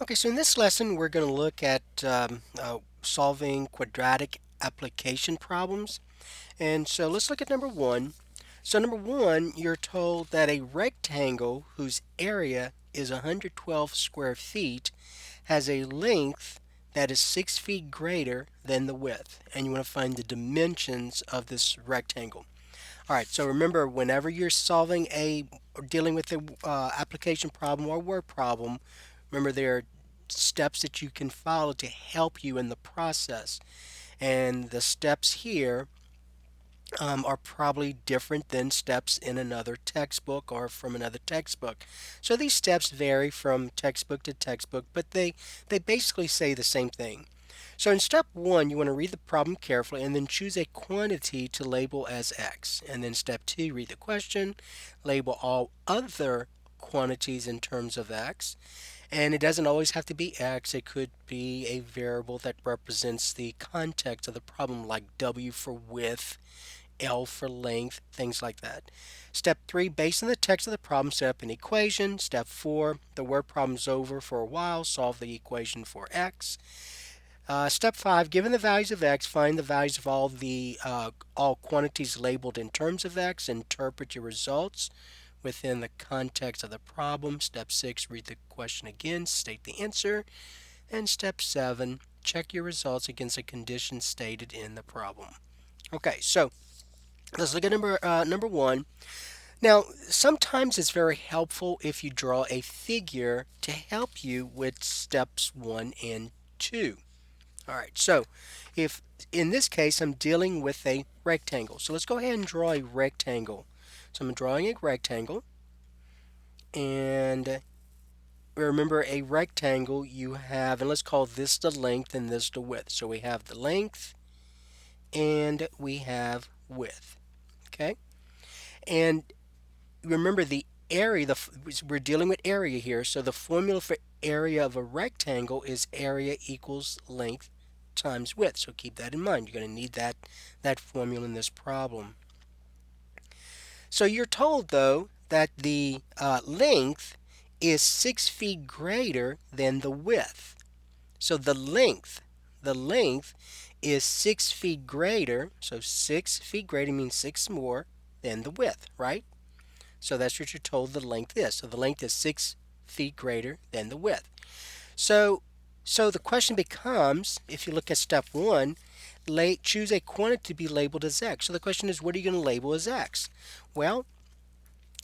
Okay, so in this lesson, we're going to look at solving quadratic application problems. And so let's look at number one. So number one, you're told that a rectangle whose area is 112 square feet has a length that is 6 feet greater than the width. And you want to find the dimensions of this rectangle. All right, so remember, whenever you're solving or dealing with a application problem or word problem, remember there are steps that you can follow to help you in the process. And the steps here are probably different than steps in another textbook or from another textbook. So these steps vary from textbook to textbook, but they basically say the same thing. So in step one, you want to read the problem carefully and then choose a quantity to label as x. And then step two, read the question, label all other quantities in terms of x. And it doesn't always have to be x, it could be a variable that represents the context of the problem, like w for width, L for length, things like that. Step 3, based on the text of the problem, set up an equation. Step 4, the word problem's over for a while, solve the equation for x. Step 5, given the values of x, find the values of all quantities labeled in terms of x. Interpret your results within the context of the problem. Step 6, read the question again, state the answer. And step 7, check your results against the conditions stated in the problem. Okay, so let's look at number one. Now, sometimes it's very helpful if you draw a figure to help you with steps 1 and 2. All right, so if in this case I'm dealing with a rectangle, so let's go ahead and draw a rectangle. So I'm drawing a rectangle, and remember, a rectangle you have, and let's call this the length and this the width. So we have the length and we have width. Okay, and remember the area, we're dealing with area here, so the formula for area of a rectangle is area equals length times width. So keep that in mind. You're going to need that formula in this problem. So you're told, though, that the length is 6 feet greater than the width. So the length is 6 feet greater, so 6 feet greater means 6 more than the width, right? So that's what you're told the length is. So the length is 6 feet greater than the width. So, so the question becomes, if you look at step 1, choose a quantity to be labeled as x. So the question is, what are you going to label as x? Well,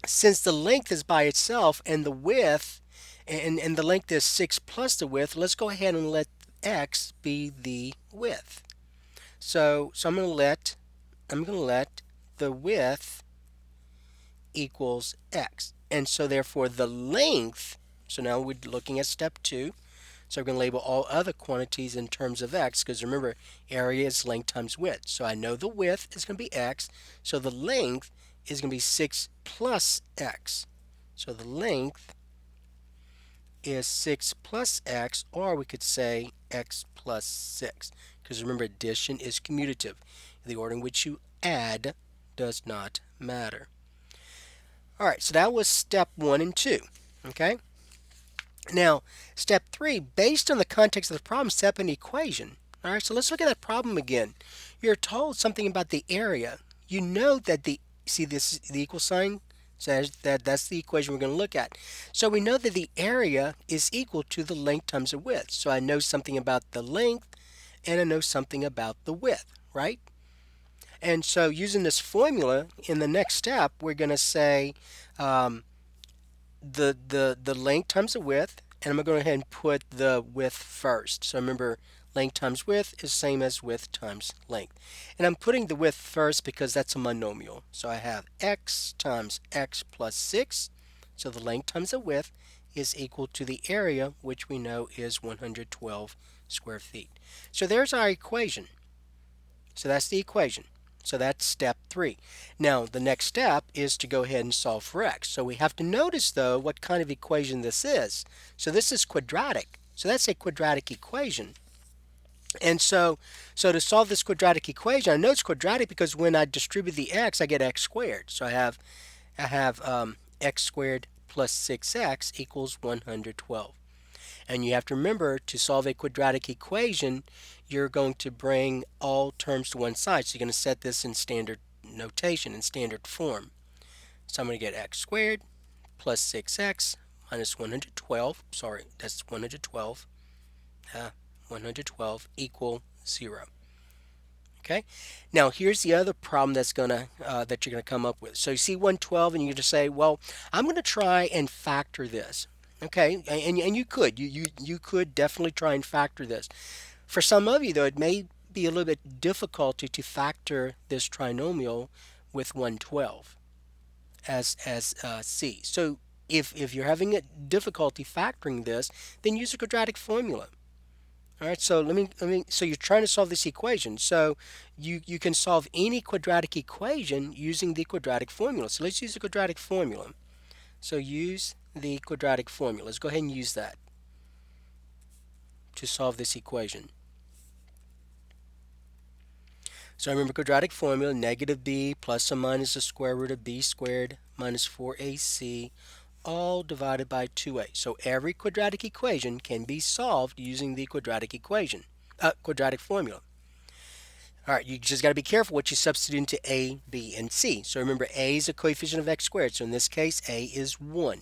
since the length is by itself and the width, and the length is 6 plus the width, let's go ahead and let x be the width. So I'm going to let the width equals x. And so therefore the length, so now we're looking at step 2. So we're going to label all other quantities in terms of x, because remember, area is length times width. So I know the width is going to be x, so the length is going to be 6 plus x. So the length is 6 plus x, or we could say x plus 6, because remember, addition is commutative. The order in which you add does not matter. All right, so that was step 1 and 2. Okay? Now, step 3, based on the context of the problem, set up an equation. All right, so let's look at that problem again. You're told something about the area. You know that see this, the equal sign says that that's the equation we're going to look at. So we know that the area is equal to the length times the width. So I know something about the length and I know something about the width, right? And so using this formula, in the next step, we're going to say the length times the width, and I'm going to go ahead and put the width first. So remember, length times width is same as width times length. And I'm putting the width first because that's a monomial. So I have x times x plus 6. So the length times the width is equal to the area, which we know is 112 square feet. So there's our equation. So that's the equation. So that's step 3. Now, the next step is to go ahead and solve for x. So we have to notice, though, what kind of equation this is. So this is quadratic. So that's a quadratic equation. And so to solve this quadratic equation, I know it's quadratic because when I distribute the x, I get x squared. So I have x squared plus 6x equals 112. And you have to remember, to solve a quadratic equation, you're going to bring all terms to one side. So you're going to set this in standard notation, in standard form. So I'm going to get x squared plus 6x minus 112. Sorry, that's 112. 112 equal 0. Okay. Now here's the other problem that you're gonna come up with. So you see 112, and you just say, well, I'm gonna try and factor this. Okay, and you could you could definitely try and factor this. For some of you though, it may be a little bit difficulty to factor this trinomial with 112 as c. So if you're having a difficulty factoring this, then use a quadratic formula. All right, so so you're trying to solve this equation. So you can solve any quadratic equation using the quadratic formula. So let's use the quadratic formula. So use the quadratic formula. Let's go ahead and use that to solve this equation. So remember, quadratic formula, negative b plus or minus the square root of b squared minus 4ac, all divided by 2a. So every quadratic equation can be solved using the quadratic formula. All right, you just got to be careful what you substitute into a, b, and c. So remember, a is a coefficient of x squared. So in this case, a is 1.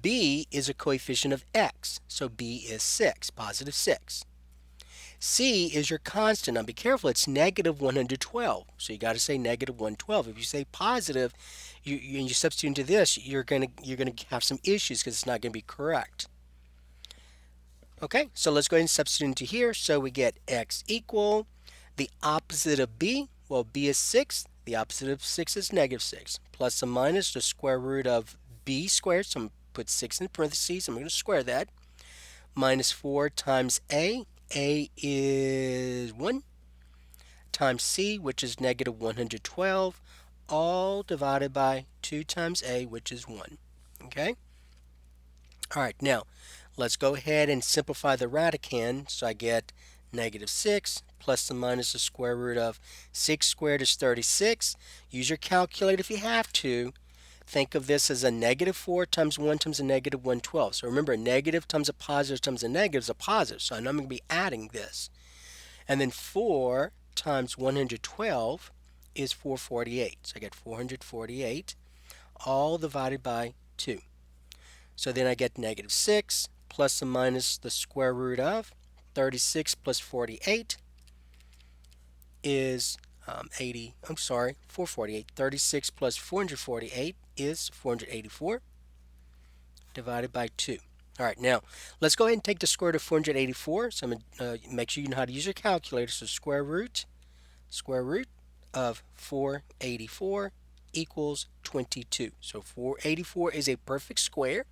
b is a coefficient of x. So b is 6, positive 6. C is your constant. Now be careful, it's negative 112. So you got to say negative 112. If you say positive, you substitute into this, you're gonna have some issues because it's not going to be correct. Okay, so let's go ahead and substitute into here. So we get x equal the opposite of b. Well, b is 6. The opposite of 6 is negative 6. Plus or minus the square root of b squared. So I'm going to put 6 in parentheses. I'm going to square that. Minus 4 times a. A is 1 times c, which is negative 112, all divided by 2 times a, which is 1. Okay? All right, now let's go ahead and simplify the radicand. So I get negative 6 plus or minus the square root of 6 squared is 36. Use your calculator if you have to. Think of this as a negative 4 times 1 times a negative 112. So remember, a negative times a positive times a negative is a positive. So I know I'm going to be adding this. And then 4 times 112 is 448. So I get 448, all divided by 2. So then I get negative 6 plus or minus the square root of 36 plus 48 is 448. 36 plus 448 is 484 divided by 2. All right, now let's go ahead and take the square root of 484. So I'm going to make sure you know how to use your calculator. So square root of 484 equals 22. So 484 is a perfect square,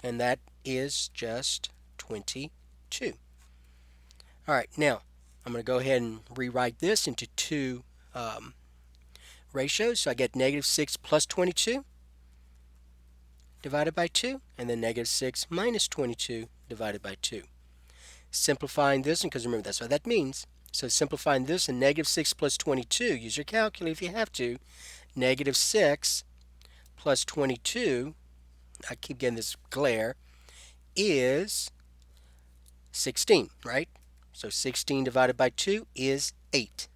and that is just 22. All right, now I'm going to go ahead and rewrite this into two ratios. So I get negative 6 plus 22 divided by 2, and then negative 6 minus 22 divided by 2. Simplifying this, because remember that's what that means. So simplifying this, and negative 6 plus 22, use your calculator if you have to. Negative 6 plus 22, I keep getting this glare, is 16, right? So 16 divided by 2 is 8.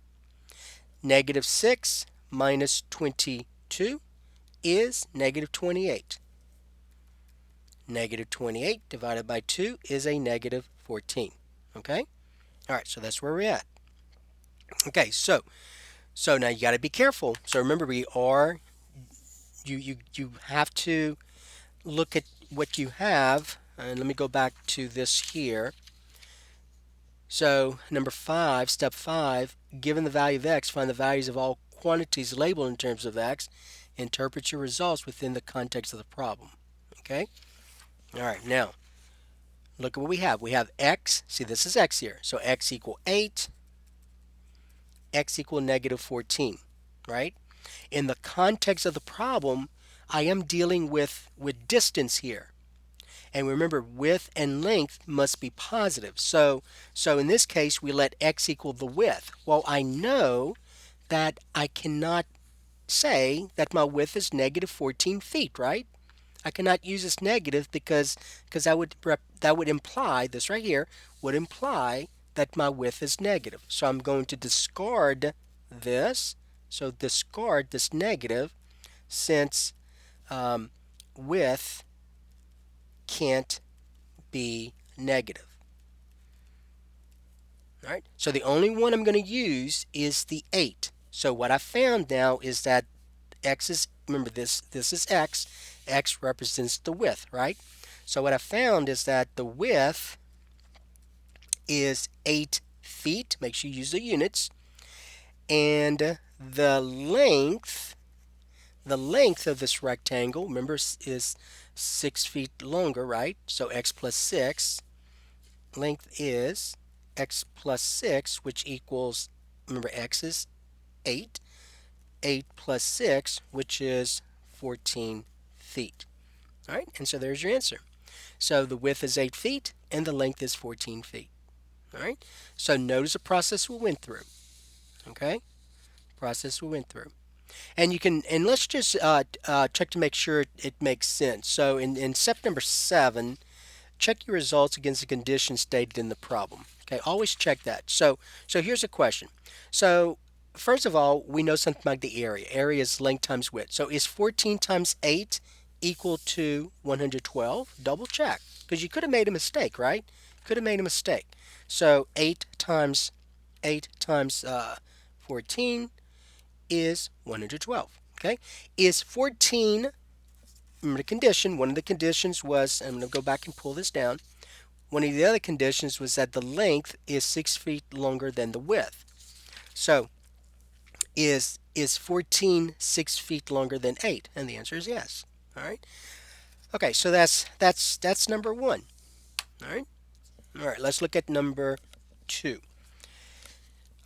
Negative 6 minus 22 is negative 28. Negative 28 divided by 2 is a negative 14. Okay? All right, so that's where we're at. Okay, so now you got to be careful. So remember, you have to look at what you have. And let me go back to this here. So number 5, step 5, given the value of x, find the values of all quantities labeled in terms of x. Interpret your results within the context of the problem. Okay? All right, now look at what we have. We have x. See, this is x here. So x equal 8, x equal negative 14, right? In the context of the problem, I am dealing with distance here. And remember, width and length must be positive. So in this case, we let x equal the width. Well, I know that I cannot say that my width is negative 14 feet, right? I cannot use this negative because that would imply this right here would imply that my width is negative. So I'm going to discard this. So discard this negative since width can't be negative. All right. So the only one I'm going to use is the 8. So what I found now is that x is, remember this is x. X represents the width, right? So what I found is that the width is 8 feet. Make sure you use the units. And the length of this rectangle, remember, is 6 feet longer, right? So x plus 6, length is x plus 6, which equals, remember, x is 8. 8 plus 6, which is 14 feet. All right, and so there's your answer. So the width is 8 feet and the length is 14 feet. All right, so notice the process we went through. Okay, process we went through. And you can, and let's just check to make sure it makes sense. So in step number 7, check your results against the conditions stated in the problem. Okay, always check that. So here's a question. So first of all, we know something about the area. Area is length times width. So is 14 times 8 equal to 112? Double check, because you could have made a mistake, right? Could have made a mistake. So 8 times 14 is 112. Okay, is 14, remember the condition, one of the conditions was, I'm going to go back and pull this down. One of the other conditions was that the length is 6 feet longer than the width. So is 14 6 feet longer than 8? And the answer is yes. All right. Okay, so that's number 1. All right. All right, let's look at number 2.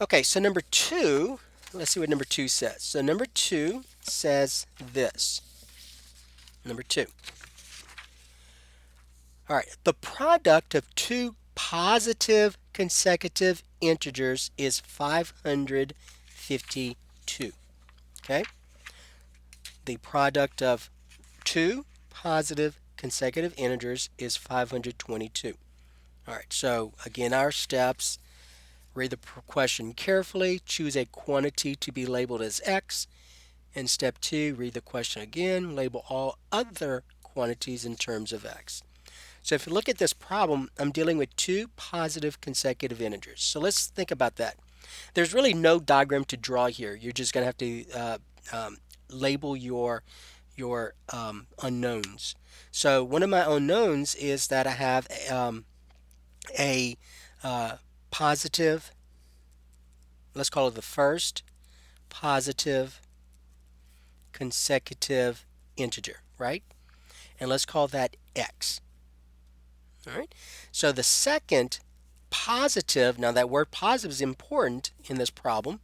Okay, so number 2, let's see what number 2 says. So number 2 says this. Number 2. All right, the product of two positive consecutive integers is 552. Okay? The product of two positive consecutive integers is 522. All right, so again, our steps: read the question carefully, choose a quantity to be labeled as x. In step 2, read the question again, label all other quantities in terms of x. So if you look at this problem, I'm dealing with two positive consecutive integers. So let's think about that. There's really no diagram to draw here. You're just going to have to label your unknowns. So one of my unknowns is that I have a positive, let's call it the first positive consecutive integer, right? And let's call that x. All right. So the second positive, now that word positive is important in this problem.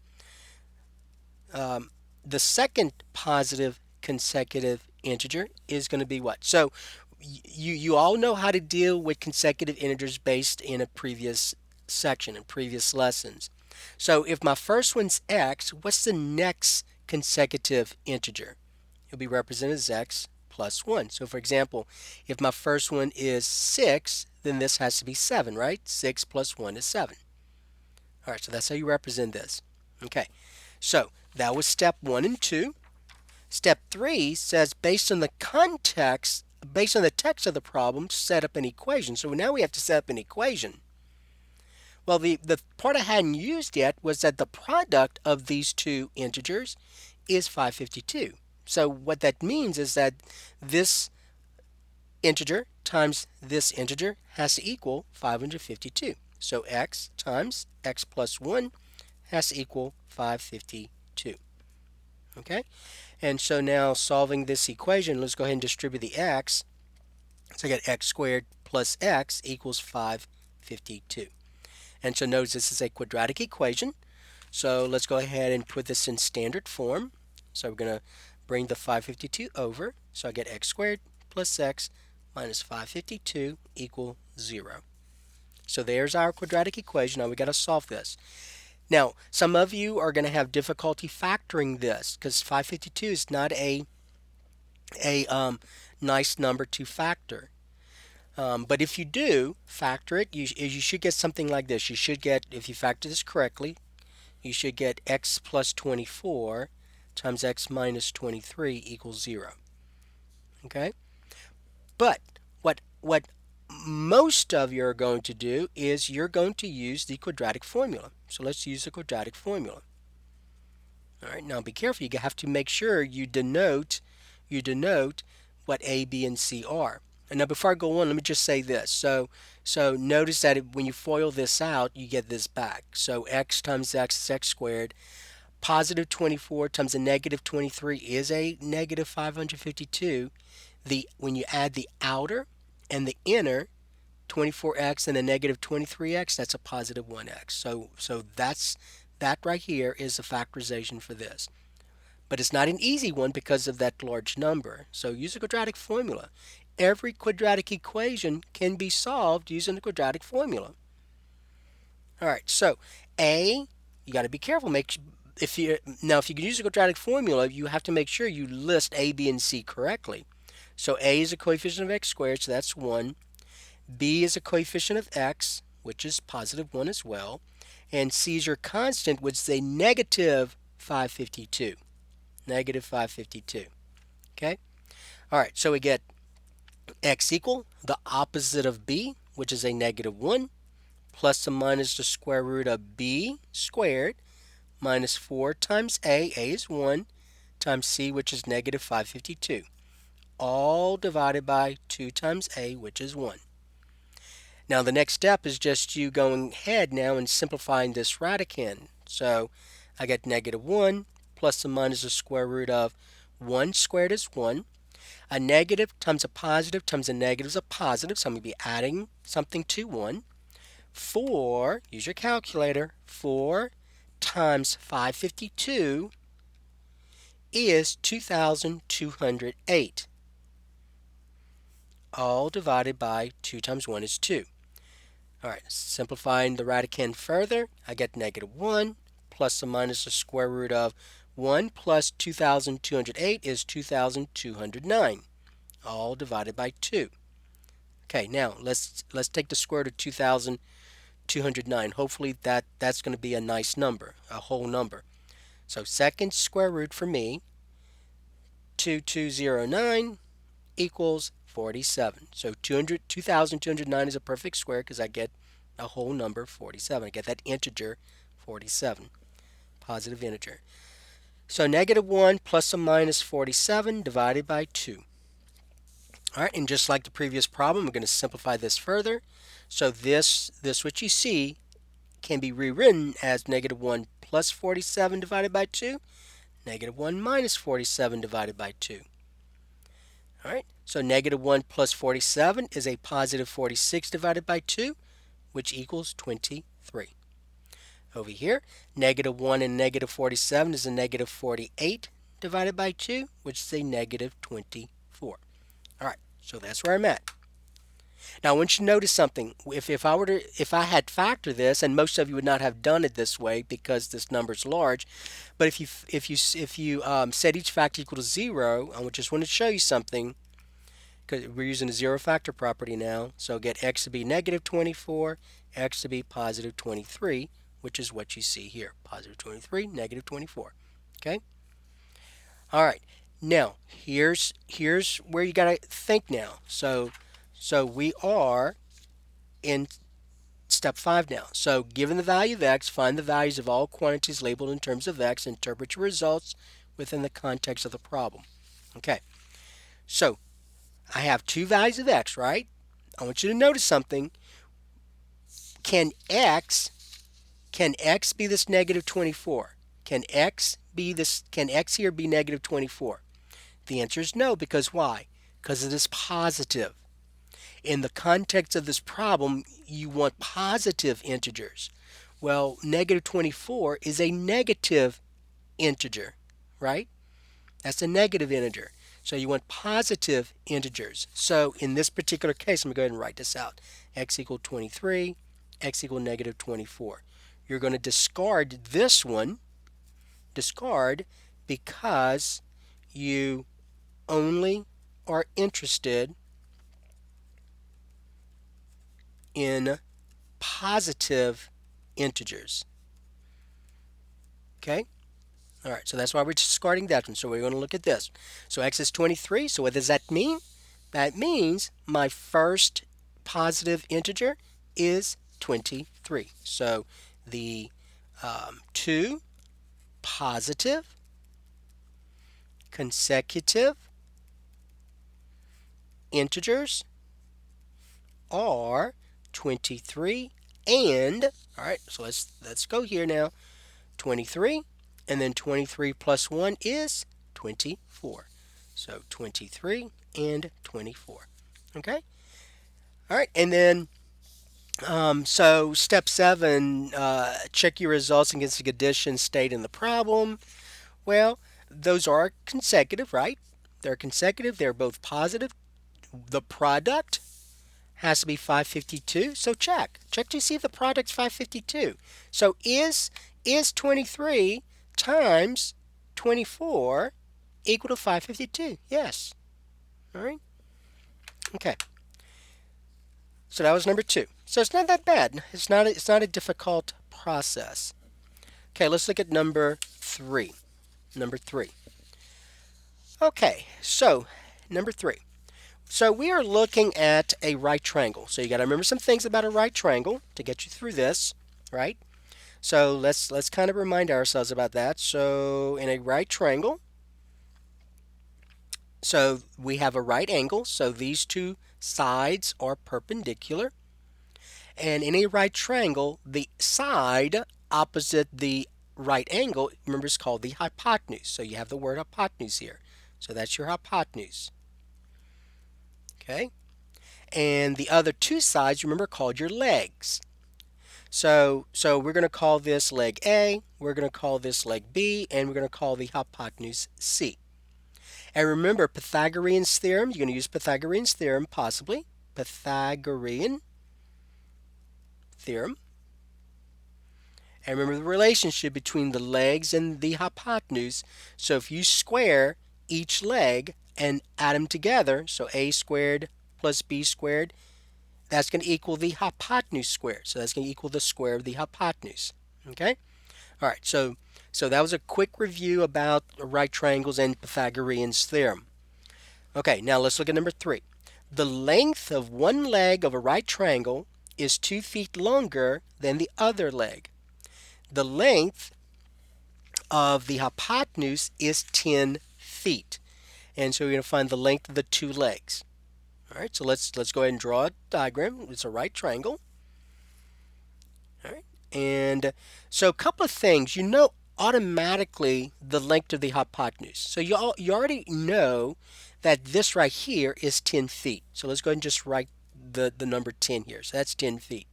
The second positive consecutive integer is going to be what? So you all know how to deal with consecutive integers based in a previous section, in previous lessons. So if my first one's x, what's the next consecutive integer? It'll be represented as x plus 1. So for example, if my first one is 6, then this has to be 7, right? 6 plus 1 is 7. All right, so that's how you represent this. Okay, so that was step 1 and 2. Step 3 says based on the context, based on the text of the problem, set up an equation. So now we have to set up an equation. Well, the part I hadn't used yet was that the product of these two integers is 552. So what that means is that this integer times this integer has to equal 552. So x times x plus 1 has to equal 552. Okay? And so now solving this equation, let's go ahead and distribute the x. So I got x squared plus x equals 552. And so notice this is a quadratic equation. So let's go ahead and put this in standard form. So we're going to bring the 552 over. So I get x squared plus x minus 552 equal 0. So there's our quadratic equation. Now we got to solve this. Now, some of you are going to have difficulty factoring this because 552 is not nice number to factor. But if you do factor it, you should get something like this. You should get, if you factor this correctly, you should get x plus 24 times x minus 23 equals 0. Okay? But what most of you are going to do is you're going to use the quadratic formula. So let's use the quadratic formula. All right, now be careful. You have to make sure you denote what A, B, and C are. And now before I go on, let me just say this. So notice that when you FOIL this out, you get this back. So x times x is x squared. Positive 24 times a negative 23 is a negative 552. When you add the outer and the inner, 24x and a negative 23x, that's a positive 1x. So that right here is the factorization for this. But it's not an easy one because of that large number. So use a quadratic formula. Every quadratic equation can be solved using the quadratic formula. All right, so A, you got to be careful. If you can use a quadratic formula, you have to make sure you list A, B, and C correctly. So A is a coefficient of x squared, so that's 1. B is a coefficient of x, which is positive 1 as well. And C is your constant, which is a negative 552. Negative 552. Okay? All right, so we get x equal the opposite of b, which is a negative 1, plus or minus the square root of b squared, minus 4 times a is 1, times c, which is negative 552. All divided by 2 times a, which is 1. Now the next step is just you going ahead now and simplifying this radicand. So I get negative 1 plus or minus the square root of 1 squared is 1. A negative times a positive times a negative is a positive, so I'm going to be adding something to 1. 4, use your calculator, 4 times 552 is 2,208. All divided by 2 times 1 is 2. All right, simplifying the radicand further, I get negative 1 plus or minus the square root of 1 plus 2,208 is 2,209, all divided by 2. Okay, now let's take the square root of 2,209. Hopefully that's going to be a nice number, a whole number. So second square root for me, 2,209 equals 47. So 2,209 is a perfect square because I get a whole number, 47. I get that integer, 47, positive integer. So negative 1 plus or minus 47 divided by 2. All right, and just like the previous problem, we're going to simplify this further. So this which you see can be rewritten as negative 1 plus 47 divided by 2, negative 1 minus 47 divided by 2. All right, so negative 1 plus 47 is a positive 46 divided by 2, which equals 23. Over here, negative 1 and negative 47 is a negative 48 divided by 2, which is a negative 24. All right, so that's where I'm at. Now, I want you to notice something. If I had factored this, and most of you would not have done it this way because this number is large, but if you set each factor equal to 0, I just want to show you something because we're using a zero factor property now. So get x to be negative 24, x to be positive 23, which is what you see here. Positive 23, negative 24. Okay? All right. Now, here's where you got to think now. So we are in step 5 now. So given the value of x, find the values of all quantities labeled in terms of x, interpret your results within the context of the problem. Okay. So I have two values of x, right? I want you to notice something. Can x be this negative 24? Can x here be negative 24? The answer is no, because why? Because it is positive. In the context of this problem, you want positive integers. Well, negative 24 is a negative integer, right? That's a negative integer. So you want positive integers. So in this particular case, I'm going to go ahead and write this out. X equal 23, x equal negative 24. You're going to discard this one, because you only are interested in positive integers. Okay? All right, so that's why we're discarding that one. So we're going to look at this. So x is 23. So what does that mean? That means my first positive integer is 23. So the two positive consecutive integers are 23 and, all right, so let's go here now. 23, and then 23 plus 1 is 24. So 23 and 24. Okay? All right, and then so step 7, check your results against the conditions stated in the problem. Well, those are consecutive, right? They're consecutive. They're both positive. The product has to be 552. So check to see if the product's 552. So is 23 times 24 equal to 552? Yes. All right. Okay. So that was number 2. So it's not that bad. It's not a difficult process. Okay, let's look at number 3. Number 3. Okay. So, number 3. So we are looking at a right triangle. So you got to remember some things about a right triangle to get you through this, right? So let's kind of remind ourselves about that. So in a right triangle, so we have a right angle. So these two sides are perpendicular. And in a right triangle, the side opposite the right angle, remember, is called the hypotenuse. So you have the word hypotenuse here. So that's your hypotenuse. Okay? And the other two sides, remember, called your legs. So we're going to call this leg A, we're going to call this leg B, and we're going to call the hypotenuse C. And remember Pythagorean's theorem, you're going to use Pythagorean's theorem possibly. Pythagorean theorem. And remember the relationship between the legs and the hypotenuse. So if you square each leg and add them together, so A squared plus B squared, that's going to equal the hypotenuse squared. So that's going to equal the square of the hypotenuse. Okay? All right, so that was a quick review about right triangles and Pythagorean's theorem. Okay, now let's look at number 3. The length of one leg of a right triangle is 2 feet longer than the other leg. The length of the hypotenuse is 10 feet. And so we're going to find the length of the two legs. All right, so let's go ahead and draw a diagram. It's a right triangle. All right, and so a couple of things. You know automatically the length of the hypotenuse. So you already know that this right here is 10 feet. So let's go ahead and just write the number 10 here. So that's 10 feet.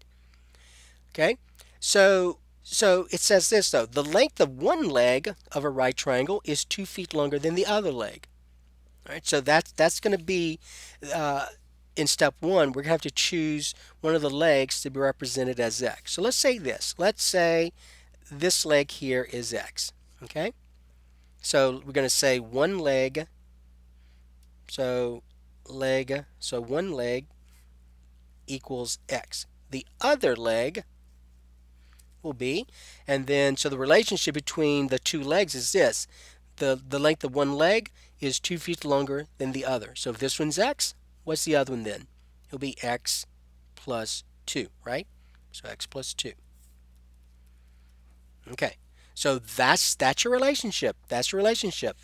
Okay, so it says this though. The length of one leg of a right triangle is 2 feet longer than the other leg. All right, so that's going to be in step 1, we're going to have to choose one of the legs to be represented as x. So let's say this. Let's say this leg here is x. Okay? So we're going to say one leg. So one leg equals x. The other leg will be, and then so the relationship between the two legs is this. The length of one leg is 2 feet longer than the other. So if this one's x, what's the other one then? It'll be x plus 2, right? So x plus 2. Okay, so that's your relationship. That's your relationship.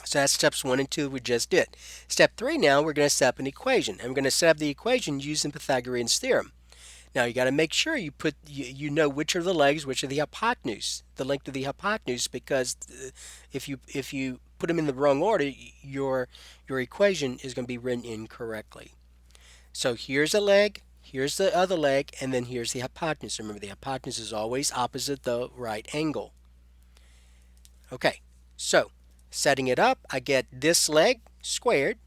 So that's steps 1 and 2 we just did. Step 3 now, we're going to set up an equation. And we're going to set up the equation using Pythagorean's theorem. Now you got to make sure you know which are the legs, which are the hypotenuse, the length of the hypotenuse, because if you put them in the wrong order, your equation is going to be written incorrectly. So here's a leg, here's the other leg, and then here's the hypotenuse. Remember, the hypotenuse is always opposite the right angle. Okay, so setting it up, I get this leg squared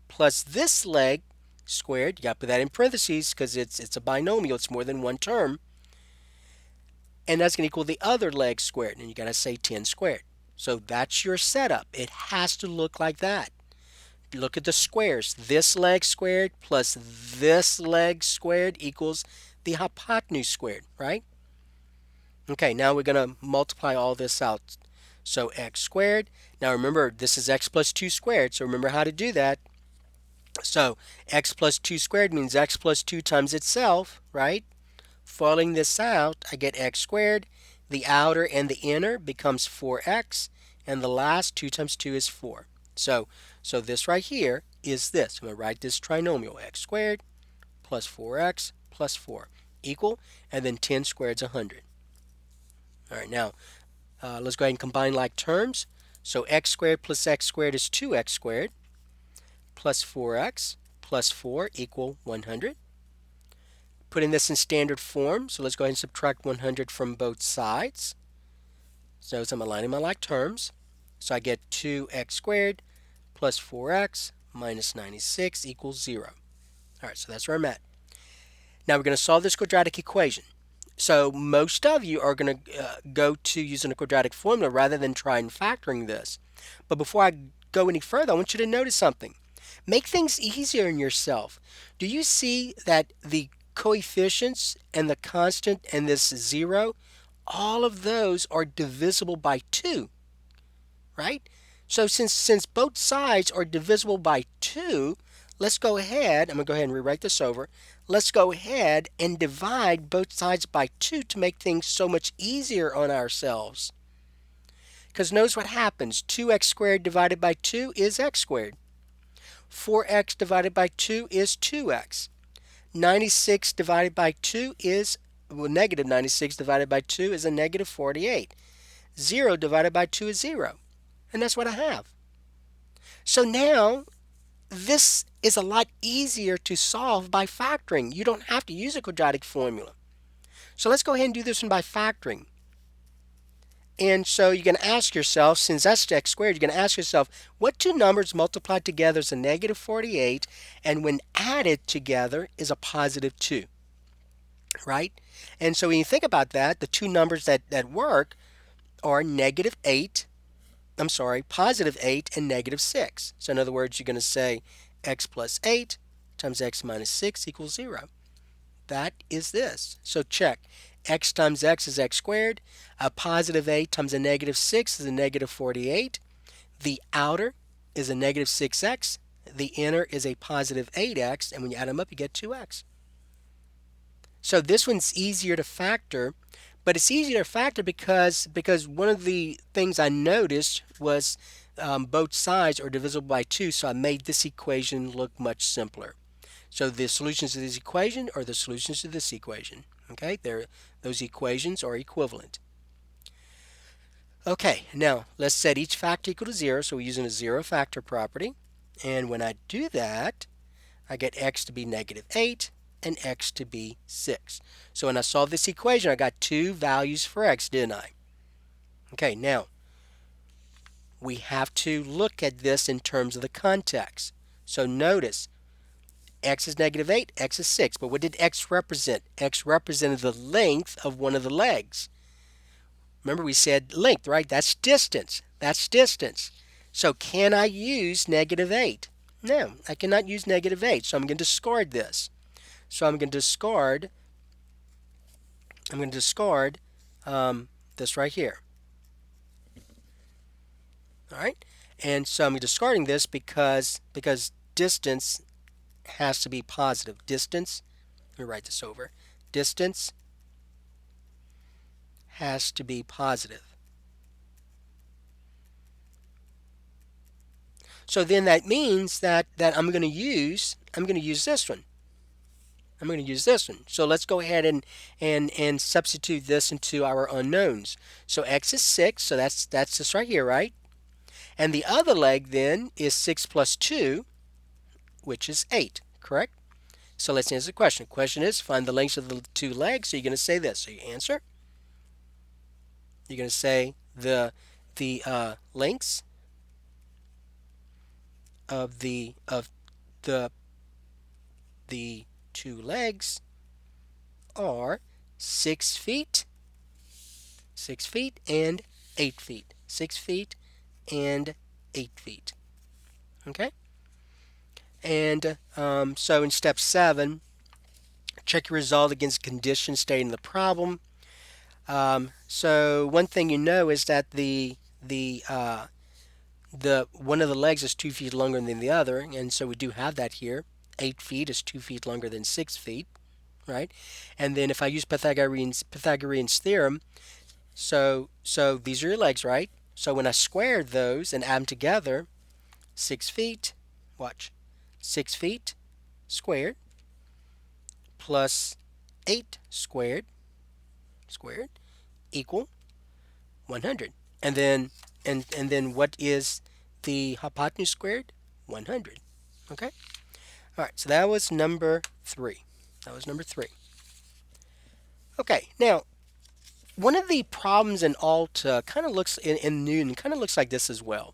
plus this leg squared. You got to put that in parentheses because it's a binomial. It's more than one term. And that's going to equal the other leg squared. And you got to say 10 squared. So that's your setup. It has to look like that. look at the squares. This leg squared plus this leg squared equals the hypotenuse squared, right? Okay, now we're going to multiply all this out. So x squared. Now remember, this is x plus 2 squared, so remember how to do that. So x plus 2 squared means x plus 2 times itself, right? Following this out, I get x squared. The outer and the inner becomes 4x, and the last 2 times 2 is 4. So this right here is this. I'm going to write this trinomial, x squared plus 4x plus 4 equal, and then 10 squared is 100. All right, now let's go ahead and combine like terms. So x squared plus x squared is 2x squared plus 4x plus 4 equal 100. Putting this in standard form, so let's go ahead and subtract 100 from both sides. So I'm aligning my like terms. So I get 2x squared plus 4x minus 96 equals 0. All right, so that's where I'm at. Now we're going to solve this quadratic equation. So most of you are going to go to using a quadratic formula rather than trying factoring this. But before I go any further, I want you to notice something. Make things easier on yourself. Do you see that the coefficients and the constant and this 0, all of those are divisible by 2, right? So since both sides are divisible by 2, let's go ahead, I'm going to go ahead and rewrite this over. Let's go ahead and divide both sides by 2 to make things so much easier on ourselves. Because notice what happens. 2x squared divided by 2 is x squared. 4x divided by 2 is 2x. 96 divided by 2 is, well, negative 96 divided by 2 is a negative 48. 0 divided by 2 is 0. And that's what I have. So now, this is a lot easier to solve by factoring. You don't have to use a quadratic formula. So let's go ahead and do this one by factoring. And so you're going to ask yourself, since that's x squared, you're going to ask yourself, what two numbers multiplied together is a negative 48, and when added together is a positive 2, right? And so when you think about that, the two numbers that work are positive 8 and negative 6. So in other words, you're going to say x plus 8 times x minus 6 equals 0. That is this. So check. X times x is x squared. A positive 8 times a negative 6 is a negative 48. The outer is a negative 6x. The inner is a positive 8x. And when you add them up, you get 2x. So this one's easier to factor. But it's easier to factor because one of the things I noticed was both sides are divisible by 2. So I made this equation look much simpler. So the solutions to this equation are the solutions to this equation. Okay, those equations are equivalent. Okay, now let's set each factor equal to 0. So we're using a zero factor property. And when I do that, I get x to be negative 8 and x to be 6. So when I solve this equation, I got two values for x, didn't I? Okay, now we have to look at this in terms of the context. So notice, x is negative 8, x is 6. But what did x represent? X represented the length of one of the legs. Remember we said length, right? That's distance. That's distance. So can I use negative 8? No, I cannot use negative 8. So I'm going to discard this. So I'm going to discard this right here. All right? And so I'm discarding this because distance has to be positive. Distance, let me write this over. Distance has to be positive. So then that means that I'm going to use this one. I'm going to use this one. So let's go ahead and substitute this into our unknowns. So x is 6, so that's this right here, right? And the other leg then is 6 plus 2, which is 8, correct? So let's answer the question. The question is, find the lengths of the two legs. So you're going to say this. So you answer. You're going to say the lengths of the two legs are 6 feet, 6 feet, and 8 feet. 6 feet and 8 feet. Okay? And so in step 7, check your result against conditions stated in the problem. So one thing you know is that the one of the legs is 2 feet longer than the other, and so we do have that here. 8 feet is 2 feet longer than 6 feet, right? And then if I use Pythagorean's theorem, so these are your legs, right? So when I square those and add them together, 6 feet, watch, 6 feet squared plus 8 squared equal 100. And then what is the hypotenuse squared? 100. Okay? All right, so that was number 3. That was number 3. Okay, now one of the problems in Alta kind of looks in Newton kind of looks like this as well.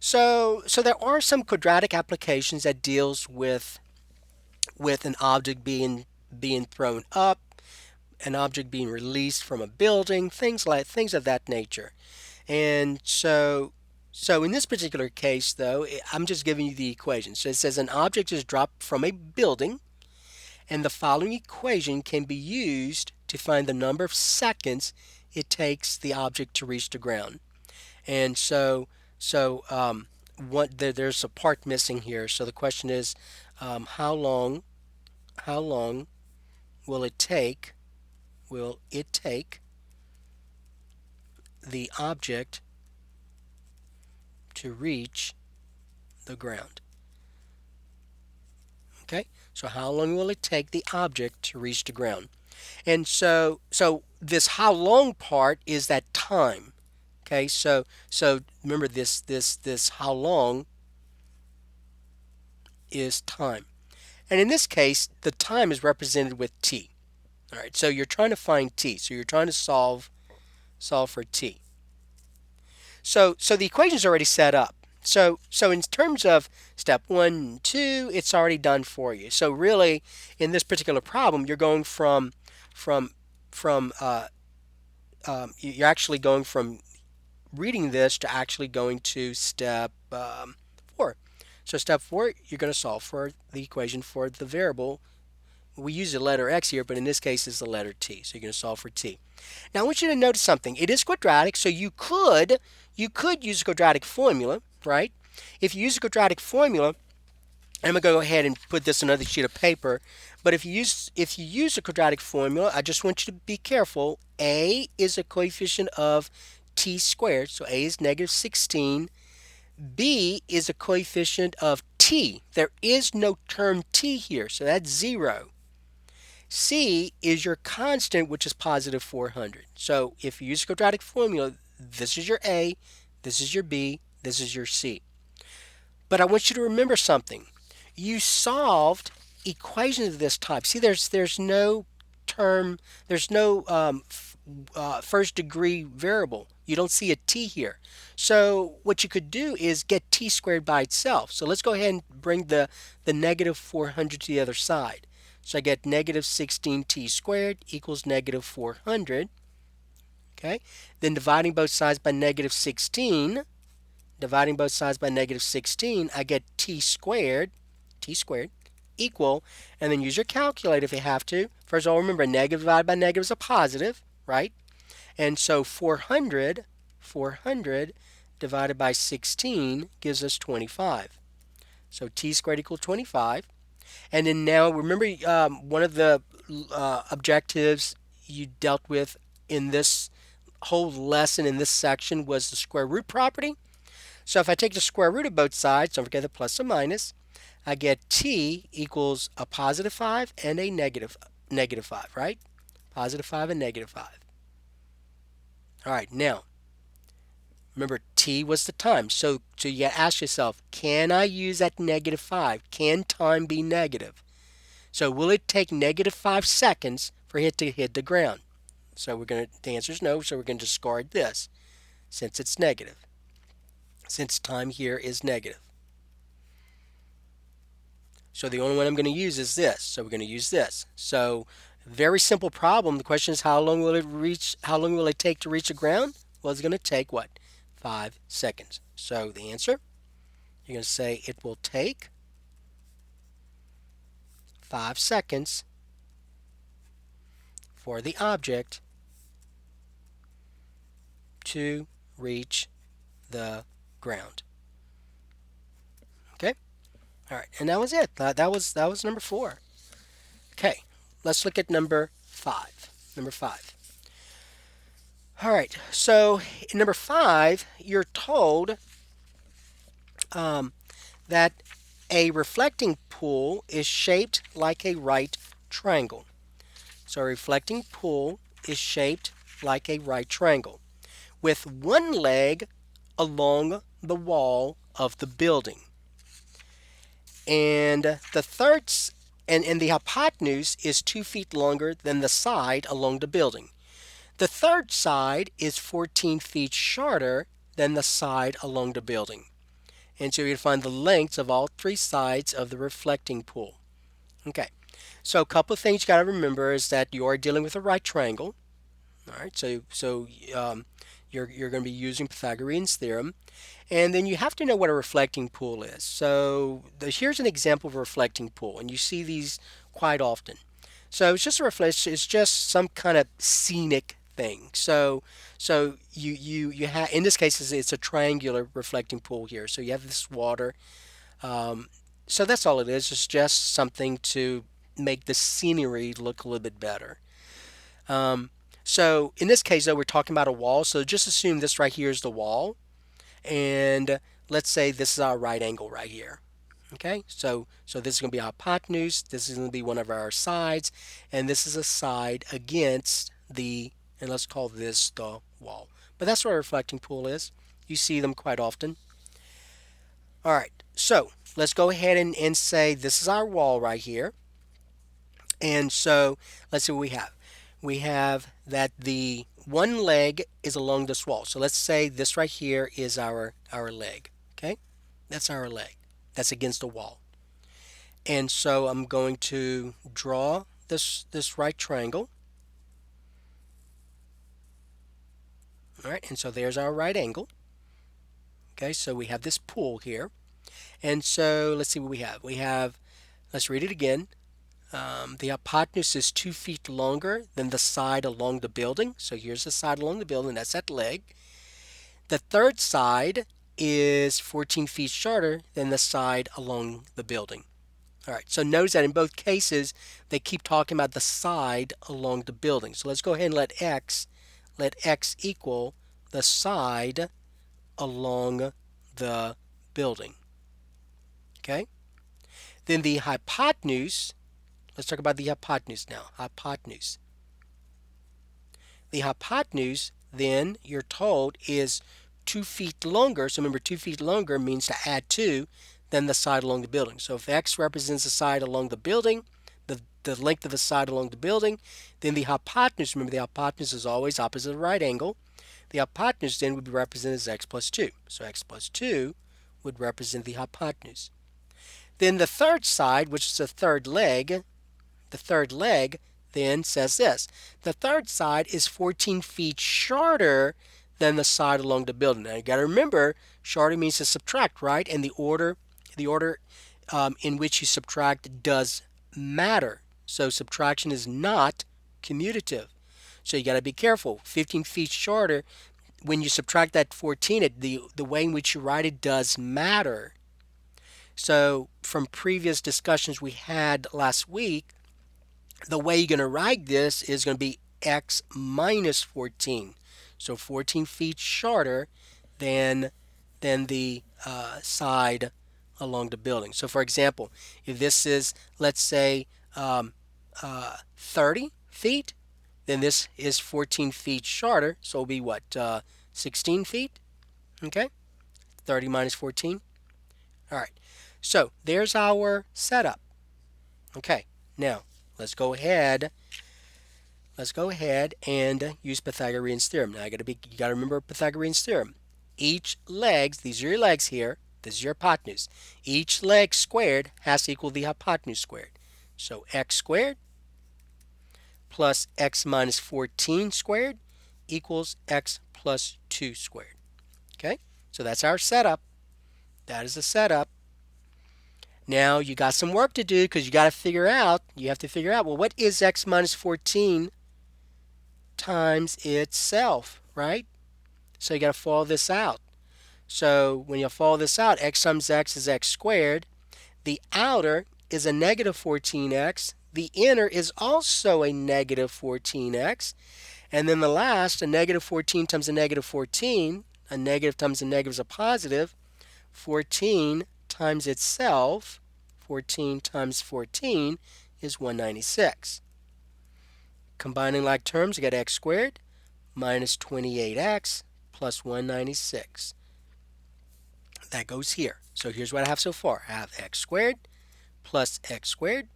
So there are some quadratic applications that deals with an object being thrown up, an object being released from a building, things of that nature. And so in this particular case, though, I'm just giving you the equation. So it says an object is dropped from a building, and the following equation can be used to find the number of seconds it takes the object to reach the ground. And there's a part missing here. So the question is, how long will it take the object to reach the ground? Okay, so how long will it take the object to reach the ground? And so this how long part is that time. Okay, so remember this how long is time. And in this case, the time is represented with t. All right, so you're trying to find t. So you're trying to solve for t. So the equation is already set up. So in terms of step 1 and 2, it's already done for you. So really, in this particular problem, you're going from you're actually going from reading this to actually going to step 4. So step 4, you're going to solve for the equation for the variable. We use the letter x here, but in this case it's the letter t. So you're going to solve for t. Now I want you to notice something. It is quadratic, so you could use a quadratic formula, right? If you use a quadratic formula, I'm going to go ahead and put this on another sheet of paper. But if you use a quadratic formula, I just want you to be careful. A is a coefficient of t squared, so a is negative 16. B is a coefficient of t. There is no term t here, so that's 0. C is your constant, which is positive 400. So if you use a quadratic formula, this is your A, this is your B, this is your C. But I want you to remember something. You solved equations of this type. See, there's no term, there's no first degree variable. You don't see a t here. So what you could do is get t squared by itself. So let's go ahead and bring the negative 400 to the other side. So I get negative 16t squared equals negative 400. Okay. Then dividing both sides by negative 16, I get t squared equal, and then use your calculator if you have to. First of all, remember, negative divided by negative is a positive, right? And so 400 divided by 16 gives us 25. So t squared equals 25. And then now, remember, one of the objectives you dealt with in this whole lesson, in this section, was the square root property. So if I take the square root of both sides, don't forget the plus and minus, I get t equals a positive 5 and a negative 5, right? Positive 5 and negative 5. All right, now, remember, t was the time. So you ask yourself, can I use that negative 5? Can time be negative? So will it take negative 5 seconds for it to hit the ground? So the answer is no, so we're going to discard this since it's negative, since time here is negative. So the only one I'm going to use is this. So we're going to use this. So very simple problem. The question is, how long will it take to reach the ground? Well, it's going to take what? 5 seconds. So the answer, you're going to say it will take 5 seconds for the object to reach the ground. Okay? All right, and that was it. That was number 4. Okay, let's look at number 5. Number 5. All right, so in number 5, you're told um, that a reflecting pool is shaped like a right triangle. So a reflecting pool is shaped like a right triangle with one leg along the wall of the building. And the third and the hypotenuse is 2 feet longer than the side along the building. The third side is 14 feet shorter than the side along the building. And so you find the lengths of all 3 sides of the reflecting pool. Okay, so a couple of things you got to remember is that you are dealing with a right triangle. All right, so you're going to be using Pythagorean's theorem. And then you have to know what a reflecting pool is. So here's an example of a reflecting pool, and you see these quite often. So it's just a reflection. It's just some kind of scenic thing. So you have, in this case it's a triangular reflecting pool here. So you have this water. Um, so that's all it is. It's just something to make the scenery look a little bit better. Um, so in this case though, we're talking about a wall. So just assume this right here is the wall, and let's say this is our right angle right here. Okay, so this is going to be our hypotenuse, this is going to be one of our sides, and this is a side against the, and let's call this the wall. But that's what a reflecting pool is. You see them quite often. All right, so let's go ahead and say this is our wall right here. And so let's see what we have. We have that the one leg is along this wall. So let's say this right here is our leg. Okay, that's our leg. That's against the wall. And so I'm going to draw this right triangle. All right, and so there's our right angle. Okay, so we have this pool here. And so let's see what we have. We have, let's read it again. The hypotenuse is 2 feet longer than the side along the building. So here's the side along the building, that's that leg. The third side is 14 feet shorter than the side along the building. All right, so notice that in both cases, they keep talking about the side along the building. So let's go ahead and let x equal the side along the building. Okay? Then the hypotenuse, let's talk about the hypotenuse now. Hypotenuse. The hypotenuse, then, you're told, is 2 feet longer. So remember, 2 feet longer means to add 2 than the side along the building. So if x represents the side along the building, the length of the side along the building, then the hypotenuse, remember the hypotenuse is always opposite of the right angle. The hypotenuse then would be represented as x plus 2. So x plus 2 would represent the hypotenuse. Then the third side, which is the third leg then says this. The third side is 14 feet shorter than the side along the building. Now you got to remember, shorter means to subtract, right? And the order in which you subtract does matter. So subtraction is not commutative. So you got to be careful. 15 feet shorter, when you subtract that 14, the way in which you write it does matter. So from previous discussions we had last week, the way you're going to write this is going to be x minus 14. So 14 feet shorter than the side along the building. So for example, if this is, let's say, 30 feet, then this is 14 feet shorter. So it'll be what, 16 feet? Okay, 30 minus 14. All right, so there's our setup. Okay, now let's go ahead and use Pythagorean's theorem. Now you got to remember Pythagorean's theorem. Each legs, these are your legs here, this is your hypotenuse. Each leg squared has to equal the hypotenuse squared. So x squared plus x minus 14 squared equals x plus 2 squared. Okay, so that's our setup. That is the setup. Now you got some work to do because you have to figure out, well, what is x minus 14 times itself, right? So you got to follow this out. So when you follow this out, x times x is x squared. The outer is a negative 14x. The inner is also a negative 14x. And then the last, a negative 14 times a negative 14. A negative times a negative is a positive. 14 times itself, 14 times 14 is 196. Combining like terms, you get x squared minus 28x plus 196. That goes here. So here's what I have so far. I have x squared plus x squared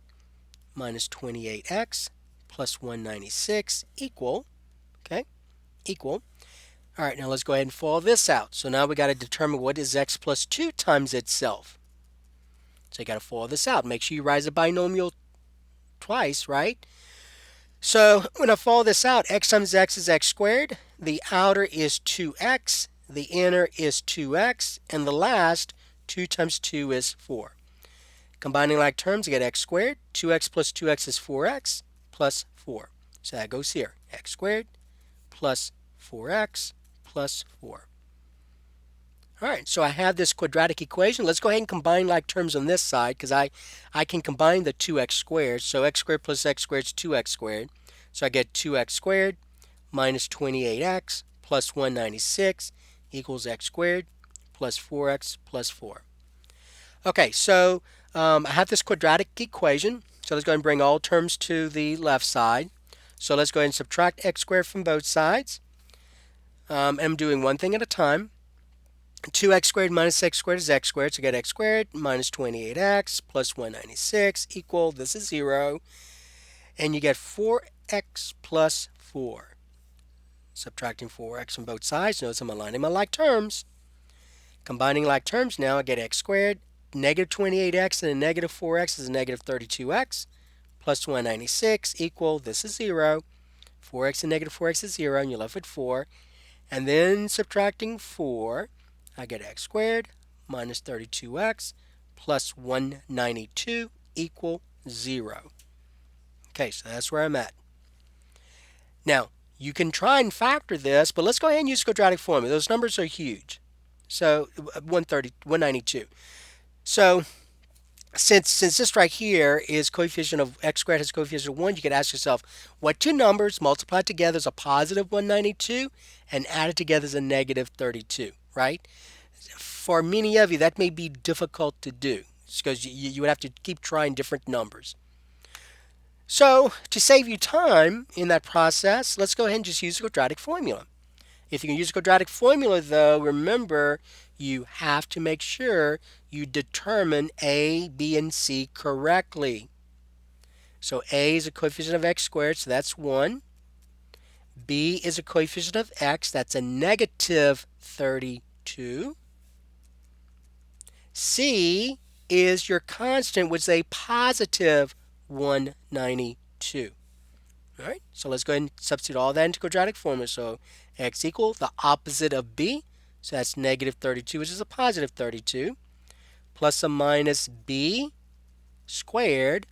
minus 28x plus 196 equal, okay, equal. All right, now let's go ahead and follow this out. So now we got to determine what is x plus 2 times itself. So you got to follow this out. Make sure you write a binomial twice, right? So when I follow this out, x times x is x squared. The outer is 2x. The inner is 2x. And the last, 2 times 2 is 4. Combining like terms, you get x squared. 2x plus 2x is 4x plus 4. So that goes here. X squared plus 4x plus 4. All right, so I have this quadratic equation. Let's go ahead and combine like terms on this side because I can combine the 2x squared. So x squared plus x squared is 2x squared. So I get 2x squared minus 28x plus 196 equals x squared plus 4x plus 4. Okay, so I have this quadratic equation. So let's go ahead and bring all terms to the left side. So let's go ahead and subtract x squared from both sides. And I'm doing one thing at a time. 2x squared minus x squared is x squared, so I get x squared minus 28x plus 196 equal, this is 0, and you get 4x plus 4. Subtracting 4x from both sides, notice I'm aligning my like terms. Combining like terms now, I get x squared, negative 28x and a negative 4x is a negative 32x, plus 196 equal, this is 0. 4x and negative 4x is 0, and you're left with 4. And then subtracting 4, I get x squared minus 32x plus 192 equal 0. Okay, so that's where I'm at. Now, you can try and factor this, but let's go ahead and use quadratic formula. Those numbers are huge. So 192. So since this right here is coefficient of x squared has coefficient of 1, you could ask yourself, what two numbers multiplied together is a positive 192 and added together is a negative 32, right? For many of you, that may be difficult to do because you would have to keep trying different numbers. So to save you time in that process, let's go ahead and just use the quadratic formula. If you can use the quadratic formula, though, remember you have to make sure you determine A, B, and C correctly. So A is a coefficient of x squared, so that's 1. B is a coefficient of x, that's a negative 32. C is your constant, which is a positive 192. All right, so let's go ahead and substitute all that into quadratic formula. So x equals the opposite of b, so that's negative 32, which is a positive 32, plus or minus b squared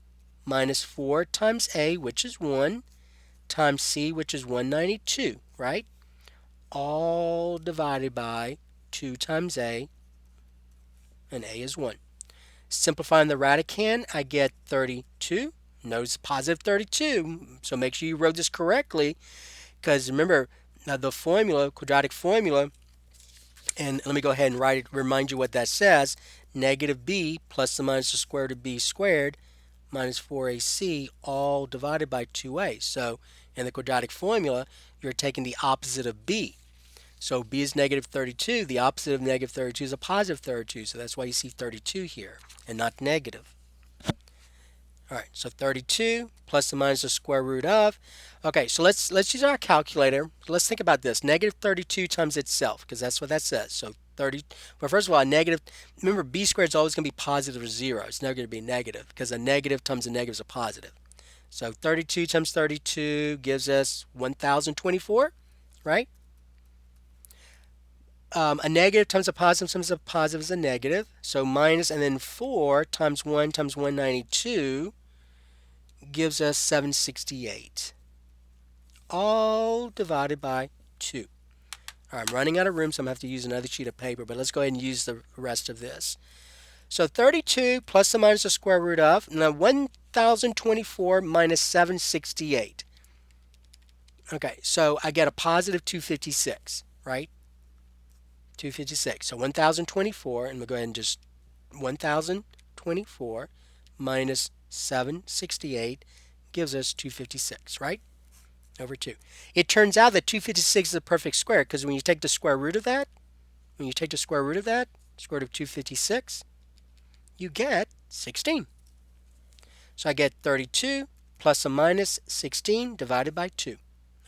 minus 4 times a, which is 1, times c, which is 192, right? All divided by 2 times a, and a is 1. Simplifying the radicand, I get 32. Notice positive 32, so make sure you wrote this correctly, because remember, now the formula, quadratic formula, and let me go ahead and write it, remind you what that says, negative b plus or minus the square root of b squared minus 4ac all divided by 2a. So in the quadratic formula, you're taking the opposite of b. So b is negative 32. The opposite of negative 32 is a positive 32. So that's why you see 32 here and not negative. All right, so 32 plus or minus the square root of. Okay, so let's use our calculator. Let's think about this. Negative 32 times itself, because that's what that says. So 30, well, first of all, a negative, remember b squared is always going to be positive or 0. It's never going to be negative, because a negative times a negative is a positive. So 32 times 32 gives us 1024, right? A negative times a positive is a negative. So minus, and then 4 times 192 gives us 768. All divided by 2. All right, I'm running out of room, so I'm going to have to use another sheet of paper, but let's go ahead and use the rest of this. So 32 plus or minus the square root of, now 1024 minus 768. Okay, so I get a positive 256, right? 256. So 1024, and we'll go ahead and just 1024 minus 768 gives us 256, right? Over 2. It turns out that 256 is a perfect square because when you take the square root of that, square root of 256, you get 16. So I get 32 plus or minus 16 divided by 2.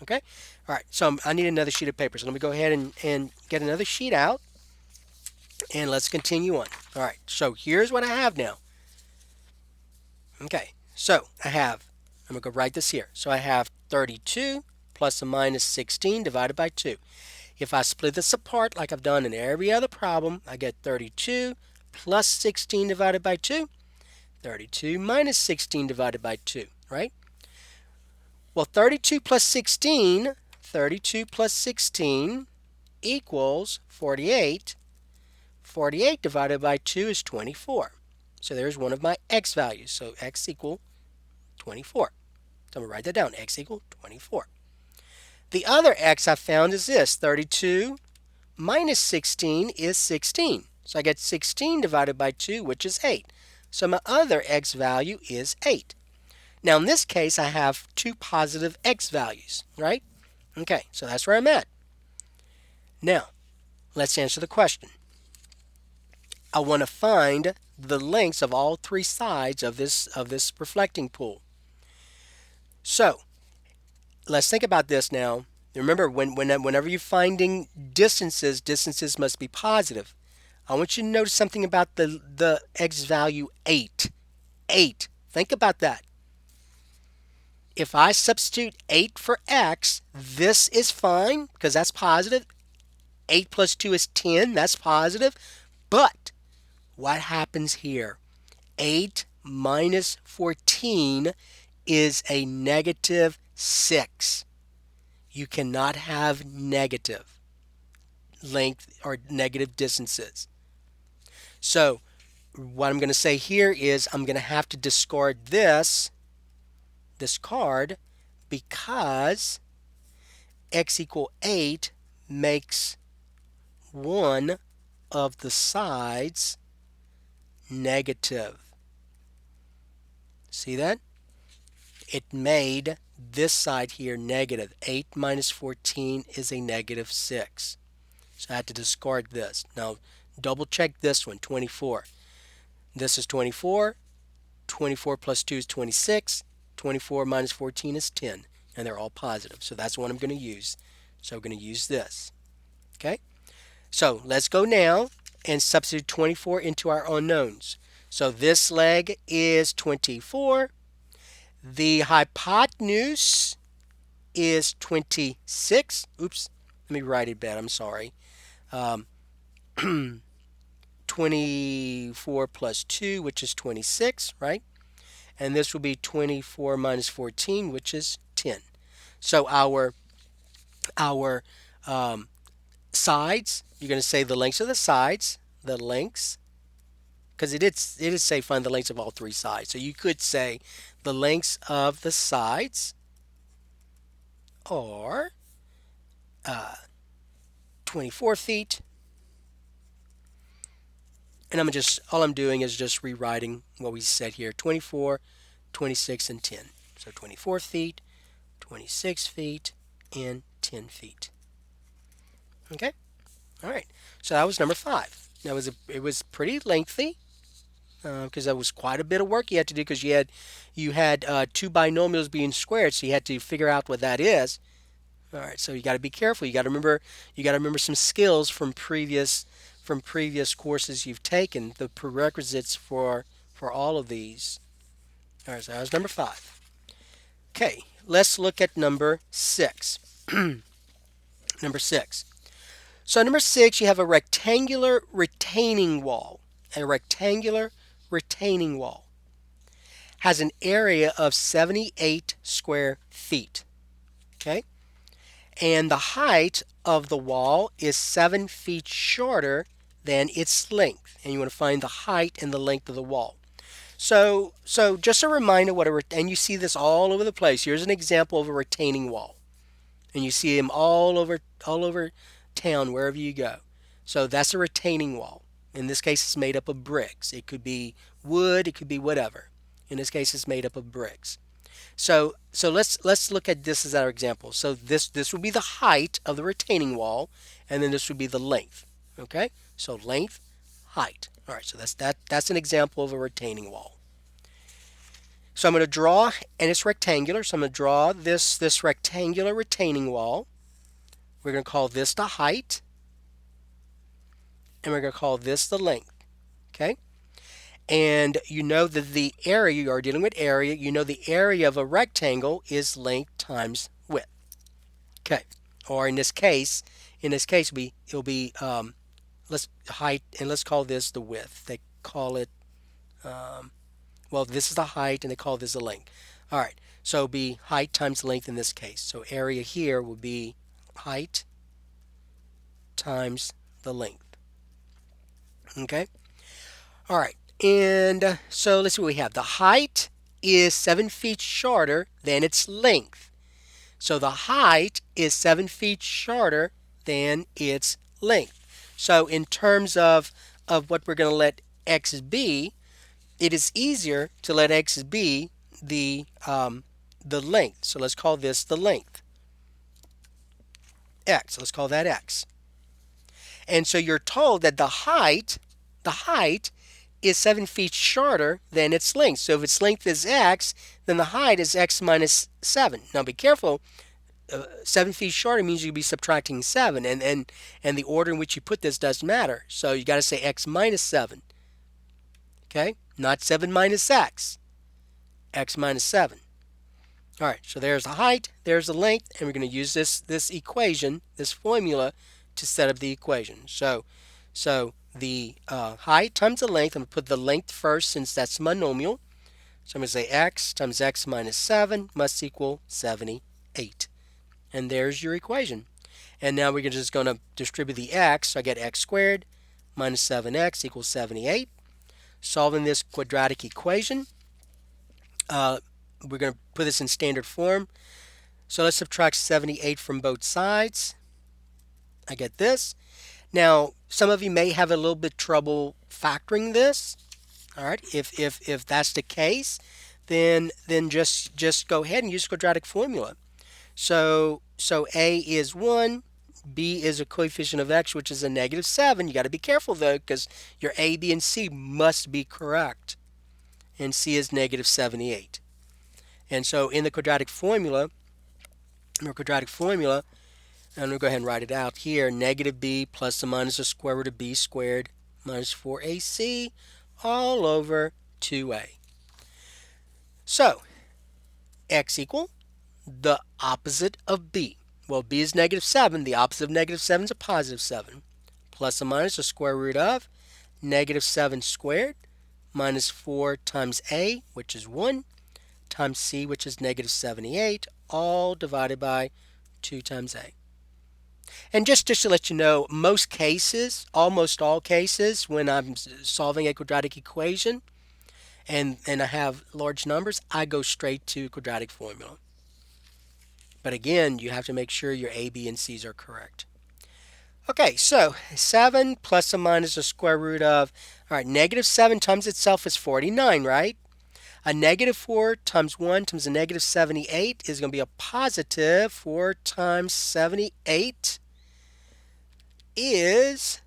Okay? All right, so I need another sheet of paper. So let me go ahead and get another sheet out, and let's continue on. All right, so here's what I have now. Okay, so I'm going to go write this here. So I have 32 plus or minus 16 divided by 2. If I split this apart like I've done in every other problem, I get 32 plus 16 divided by 2. 32 minus 16 divided by 2, right? Well, 32 plus 16 equals 48. 48 divided by 2 is 24. So there's one of my x values. So x equal 24. So I'm going to write that down. X equal 24. The other x I found is this. 32 minus 16 is 16. So I get 16 divided by 2, which is 8. So my other x value is 8. Now in this case, I have two positive x values, right? Okay, so that's where I'm at. Now, let's answer the question. I want to find the lengths of all three sides of this reflecting pool. So, let's think about this now. Remember, whenever you're finding distances must be positive. I want you to notice something about the x value 8. 8. Think about that. If I substitute 8 for x, this is fine because that's positive. 8 plus 2 is 10. That's positive. But what happens here? 8 minus 14 is a negative 6. You cannot have negative length or negative distances. So what I'm going to say here is I'm going to have to discard this card because x equal 8 makes one of the sides negative. See that? It made this side here negative. 8 minus 14 is a negative 6. So I had to discard this. Now double check this one, 24. This is 24. 24 plus 2 is 26. 24 minus 14 is 10. And they're all positive. So that's what I'm going to use. So we're going to use this. Okay? So let's go now and substitute 24 into our unknowns. So this leg is 24. The hypotenuse is 26. Oops. Let me write it better. I'm sorry. 24 plus 2, which is 26, right? And this will be 24 minus 14, which is 10. So our sides, you're going to say the lengths of the sides, the lengths, because it did say find the lengths of all three sides. So you could say the lengths of the sides are 24 feet. And all I'm doing is just rewriting what we said here. 24, 26, and 10. So 24 feet, 26 feet, and 10 feet. Okay? All right. So that was number 5. Now it was pretty lengthy because that was quite a bit of work you had to do because you had two binomials being squared, so you had to figure out what that is. All right. So you got to be careful. You got to remember some skills from previous courses you've taken, the prerequisites for all of these. All right, so that was number 5. Okay, let's look at number 6. Number 6. So number 6, you have a rectangular retaining wall. A rectangular retaining wall has an area of 78 square feet. Okay? And the height of the wall is 7 feet shorter than its length. And you want to find the height and the length of the wall. So just a reminder and you see this all over the place. Here's an example of a retaining wall. And you see them all over town wherever you go. So that's a retaining wall. In this case, it's made up of bricks. It could be wood, it could be whatever. In this case, it's made up of bricks. So let's look at this as our example. So this would be the height of the retaining wall, and then this would be the length. Okay? So length, height. All right, so that's an example of a retaining wall. So I'm going to draw, and it's rectangular, so I'm going to draw this rectangular retaining wall. We're going to call this the height, and we're going to call this the length. Okay? And you know that the area, you are dealing with area, you know the area of a rectangle is length times width. Okay. Or in this case, it'll be let's height, and let's call this the width. They call it well, this is the height, and they call this the length. All right. So it'll be height times length in this case. So area here will be height times the length. Okay. All right. And so let's see what we have. The height is 7 feet shorter than its length. So the height is 7 feet shorter than its length. So in terms of what we're going to let x be, it is easier to let x be the length. So let's call this the length. X. Let's call that x. And so you're told that the height is 7 feet shorter than its length. So if its length is x, then the height is x minus 7. Now be careful. 7 feet shorter means you'll be subtracting 7, and the order in which you put this doesn't matter. So you got to say x minus 7. Okay? Not 7 minus x. X minus 7. All right, so there's the height, there's the length, and we're going to use this equation, this formula, to set up the equation. So the height times the length, I'm going to put the length first since that's monomial. So I'm going to say x times x minus 7 must equal 78. And there's your equation. And now we're just going to distribute the x. So I get x squared minus 7x equals 78. Solving this quadratic equation, we're going to put this in standard form. So let's subtract 78 from both sides. I get this. Now, some of you may have a little bit trouble factoring this. All right, if that's the case, then just go ahead and use the quadratic formula. So a is 1, b is a coefficient of x, which is a negative 7. You got to be careful though, because your a, b, and c must be correct. And c is negative 78. And so in the quadratic formula, I'm going to go ahead and write it out here. Negative b plus or minus the square root of b squared minus 4ac all over 2a. So x equal the opposite of b. Well, b is negative 7. The opposite of negative 7 is a positive 7. Plus or minus the square root of negative 7 squared minus 4 times a, which is 1, times c, which is negative 78, all divided by 2 times a. And just to let you know, most cases, almost all cases, when I'm solving a quadratic equation and I have large numbers, I go straight to quadratic formula. But again, you have to make sure your a, b, and c's are correct. Okay, so 7 plus or minus the square root of, all right, negative 7 times itself is 49, right? A negative 4 times 1 times a negative 78 is going to be a positive 4 times 78 is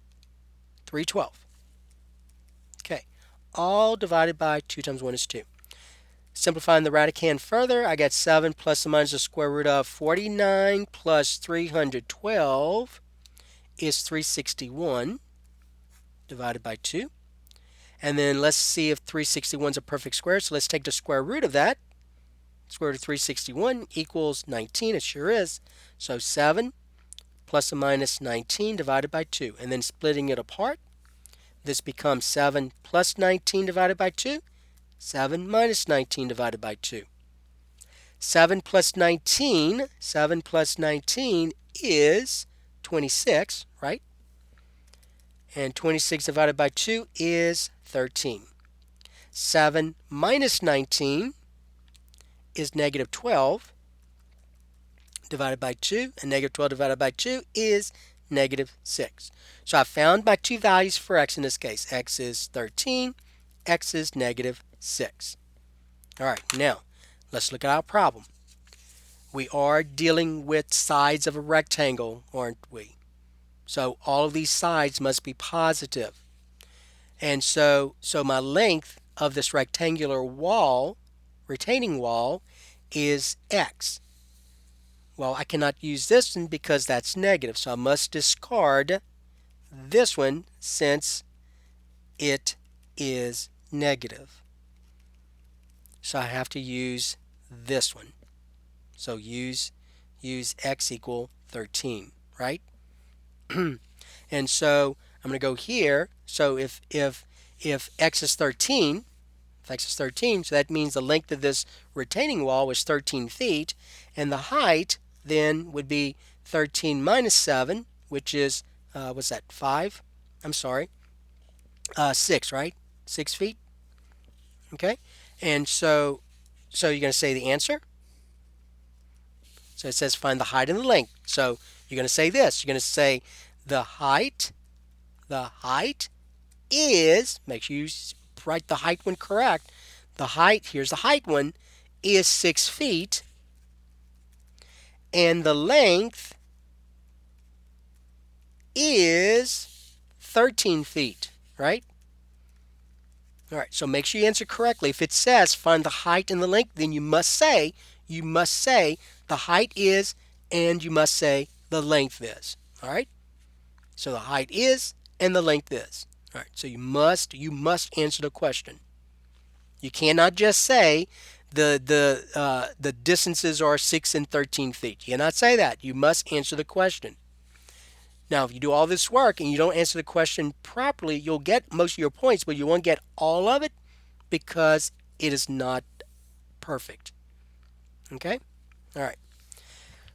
312. Okay, all divided by 2 times 1 is 2. Simplifying the radicand further, I got 7 plus or minus the square root of 49 plus 312 is 361 divided by 2. And then let's see if 361 is a perfect square. So let's take the square root of that. Square root of 361 equals 19. It sure is. So 7 plus or minus 19 divided by 2. And then splitting it apart, this becomes 7 plus 19 divided by 2, 7 minus 19 divided by 2. 7 plus 19, 7 plus 19 is 26, right? And 26 divided by 2 is 13. 7 minus 19 is negative 12 divided by 2, and negative 12 divided by 2 is negative 6. So I found my two values for x in this case. X is 13, x is negative 6. All right, now let's look at our problem. We are dealing with sides of a rectangle, aren't we? So all of these sides must be positive. And so my length of this rectangular wall, retaining wall, is x. Well, I cannot use this one because that's negative, so I must discard this one since it is negative. So I have to use this one. So use x equal 13, right? And so I'm going to go here. So if x is 13, so that means the length of this retaining wall was 13 feet, and the height then would be 13 minus 7, which is, what's that, 5? I'm sorry, 6, right? 6 feet, okay? And so you're going to say the answer. So it says find the height and the length. So you're going to say this. You're going to say the height is, make sure you write the height one correct. The height, here's the height one, is 6 feet. And the length is 13 feet, right? All right, so make sure you answer correctly. If it says find the height and the length, then you must say the height is, and you must say the length is. All right? So the height is and the length is. All right, so you must answer the question. You cannot just say the distances are 6 and 13 feet. You cannot say that. You must answer the question. Now, if you do all this work and you don't answer the question properly, you'll get most of your points, but you won't get all of it because it is not perfect. Okay? All right.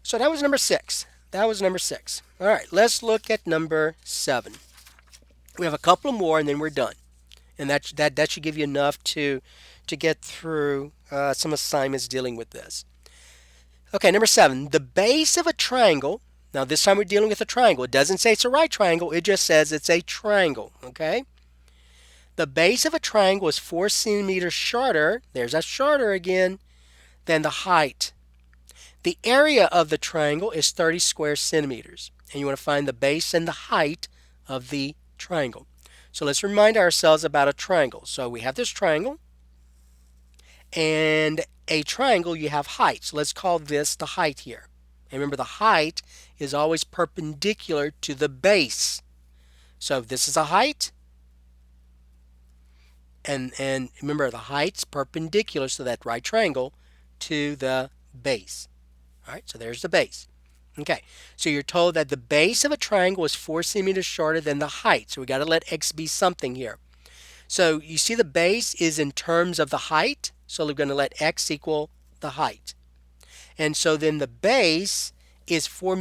So that was number 6. All right, let's look at number 7. We have a couple more and then we're done. And that should give you enough to get through some assignments dealing with this. Okay, number 7. The base of a triangle. Now this time we're dealing with a triangle. It doesn't say it's a right triangle. It just says it's a triangle. Okay? The base of a triangle is 4 centimeters shorter. There's that shorter again than the height. The area of the triangle is 30 square centimeters. And you want to find the base and the height of the triangle. So let's remind ourselves about a triangle. So we have this triangle. And a triangle, you have height. So let's call this the height here. And remember, the height is always perpendicular to the base. So this is a height. And remember, the height's perpendicular to that right triangle to the base. All right, so there's the base. Okay, so you're told that the base of a triangle is 4 centimeters shorter than the height. So we got to let x be something here. So you see the base is in terms of the height. So we're going to let x equal the height. And so then the base is 4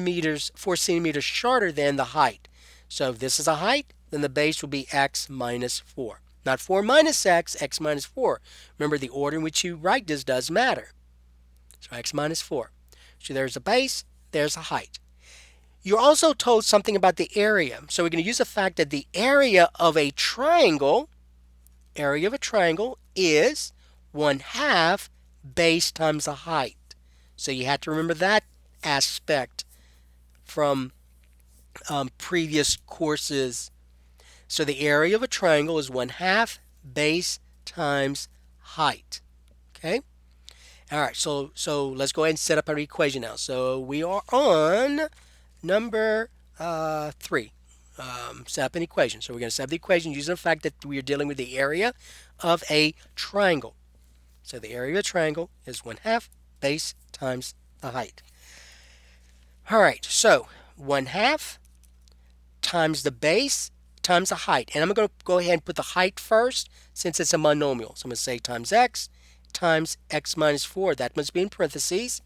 centimeters shorter than the height. So if this is a height, then the base will be x minus 4. Not 4 minus x minus 4. Remember, the order in which you write this does matter. So x minus 4. So there's a base, there's a height. You're also told something about the area. So we're going to use the fact that the area of a triangle is 1/2 base times the height. So you have to remember that aspect from previous courses. So the area of a triangle is 1/2 base times height. Okay? All right, so let's go ahead and set up our equation now. So we are on number 3. Set up an equation. So we're going to set up the equation using the fact that we are dealing with the area of a triangle. So the area of a triangle is 1/2 base times the height. All right, so 1/2 times the base times the height. And I'm going to go ahead and put the height first since it's a monomial. So I'm going to say times x minus 4, that must be in parentheses,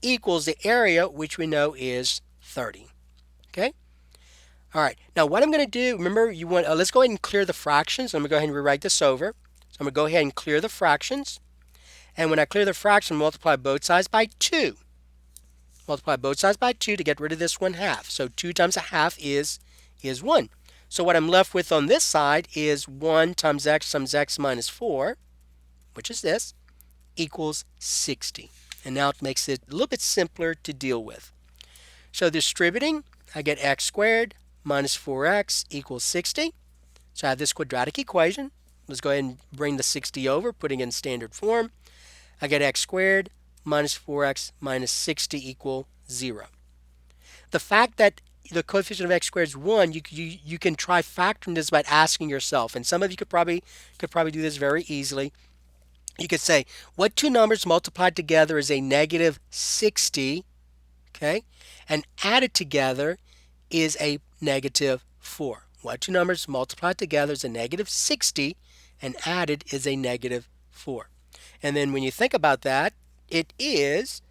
equals the area, which we know is 30. Okay? All right. Now what I'm going to do, remember you want, let's go ahead and clear the fractions. I'm going to go ahead and rewrite this over. So I'm going to go ahead and clear the fractions. And when I clear the fraction, multiply both sides by 2. Multiply both sides by 2 to get rid of this 1/2. So 2 times 1/2 is 1. So what I'm left with on this side is 1 times x minus 4, which is this, equals 60. And now it makes it a little bit simpler to deal with. So distributing, I get x squared minus 4x equals 60. So I have this quadratic equation. Let's go ahead and bring the 60 over, putting it in standard form. I get x squared minus 4x minus 60 equal 0. The fact that the coefficient of x squared is 1, you can try factoring this by asking yourself, and some of you could probably do this very easily. You could say, what two numbers multiplied together is a negative 60, okay, and added together is a negative 4. What two numbers multiplied together is a negative 60, and added is a negative 4. And then when you think about that, it is,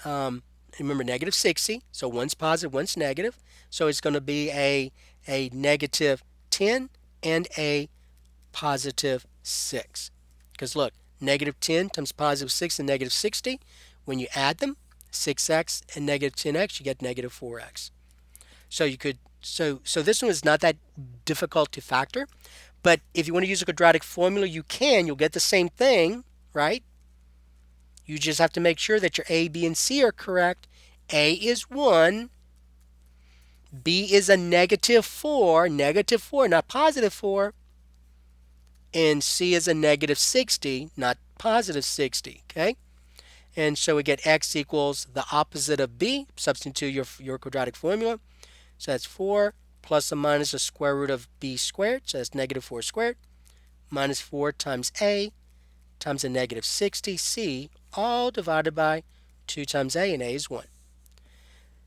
remember negative 60, so one's positive, one's negative. So it's going to be a negative 10 and a positive 6. Because look, negative 10 times positive 6 and negative 60. When you add them, 6x and negative 10x, you get negative 4x. So you could, so this one is not that difficult to factor. But if you want to use a quadratic formula, you can. You'll get the same thing, right? You just have to make sure that your A, B, and C are correct. A is 1. B is a negative 4, not positive 4. And C is a negative 60, not positive 60, okay? And so we get x equals the opposite of B. Substitute your quadratic formula. So that's 4 plus or minus the square root of b squared. So that's negative 4 squared. Minus 4 times a times a negative 60c, all divided by 2 times a, and a is 1.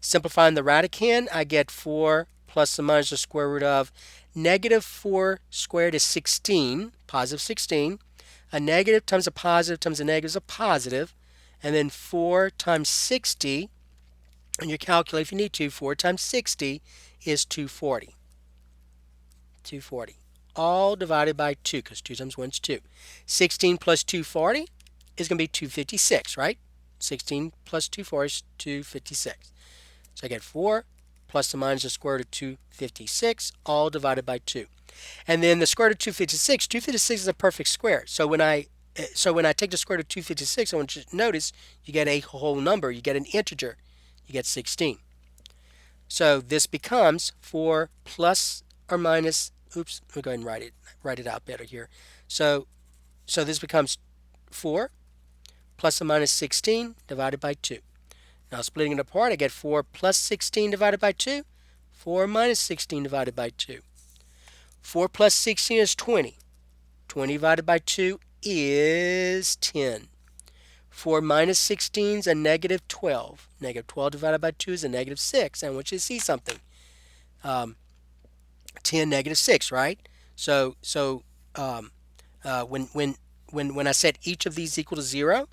Simplifying the radicand, I get 4 plus or minus the square root of negative 4 squared is 16, positive 16. A negative times a negative is a positive. And then 4 times 60, and you calculate if you need to, 4 times 60 is 240. 240. All divided by 2, because 2 times 1 is 2. 16 plus 240 is going to be 256, right? 16 plus 240 is 256. So I get 4 plus or minus the square root of 256, all divided by 2. And then the square root of 256 is a perfect square. So when I take the square root of 256, I want you to notice you get a whole number, you get an integer, you get 16. So this becomes 4 plus or minus, oops, let me go ahead and write it out better here. So this becomes 4 plus or minus 16 divided by 2. Now splitting it apart, I get 4 plus 16 divided by 2, 4 minus 16 divided by 2. 4 plus 16 is 20. 20 divided by 2 is 10. 4 minus 16 is a negative 12. Negative 12 divided by 2 is a negative 6. I want you to see something. 10, negative 6, right? So when I set each of these equal to 0,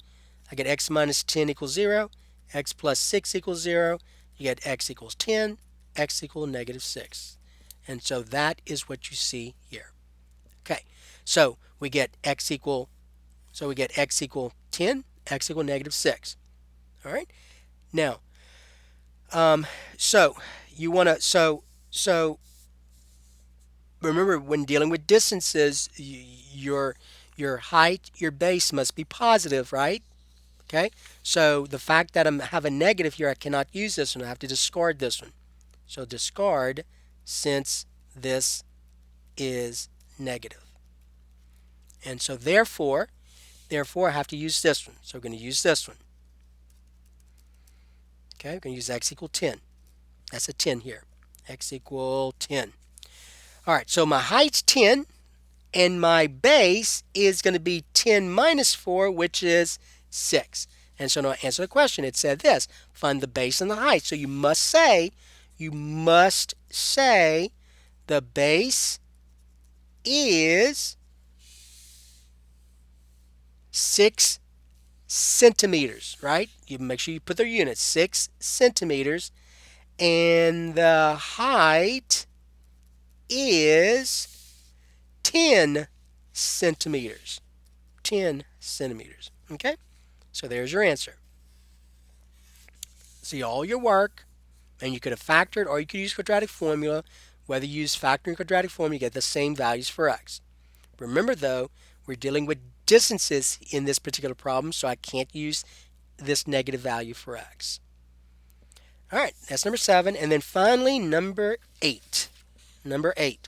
I get x minus 10 equals 0, x plus 6 equals 0, you get x equals 10, x equals negative 6. And so that is what you see here. Okay, so we get x equal 10, x equal negative 6. All right, now, so you want to, so remember when dealing with distances, your height, your base must be positive, right? Okay, so the fact that I have a negative here, I cannot use this one. I have to discard this one. So discard since this is negative. And so therefore, I have to use this one. So we're going to use this one. Okay, we're going to use x equal 10. That's a 10 here. X equal 10. All right, so my height's 10, and my base is going to be 10 minus 4, which is 6. And so to answer the question, it said this: find the base and the height. So you must say the base is 6 centimeters, right? You make sure you put their units, 6 centimeters, and the height is 10 centimeters. 10 centimeters. Okay? So there's your answer. See all your work, and you could have factored or you could use quadratic formula. Whether you use factoring quadratic formula, you get the same values for x. Remember though, we're dealing with distances in this particular problem, so I can't use this negative value for x. All right, that's number 7. And then finally, number 8. Number 8.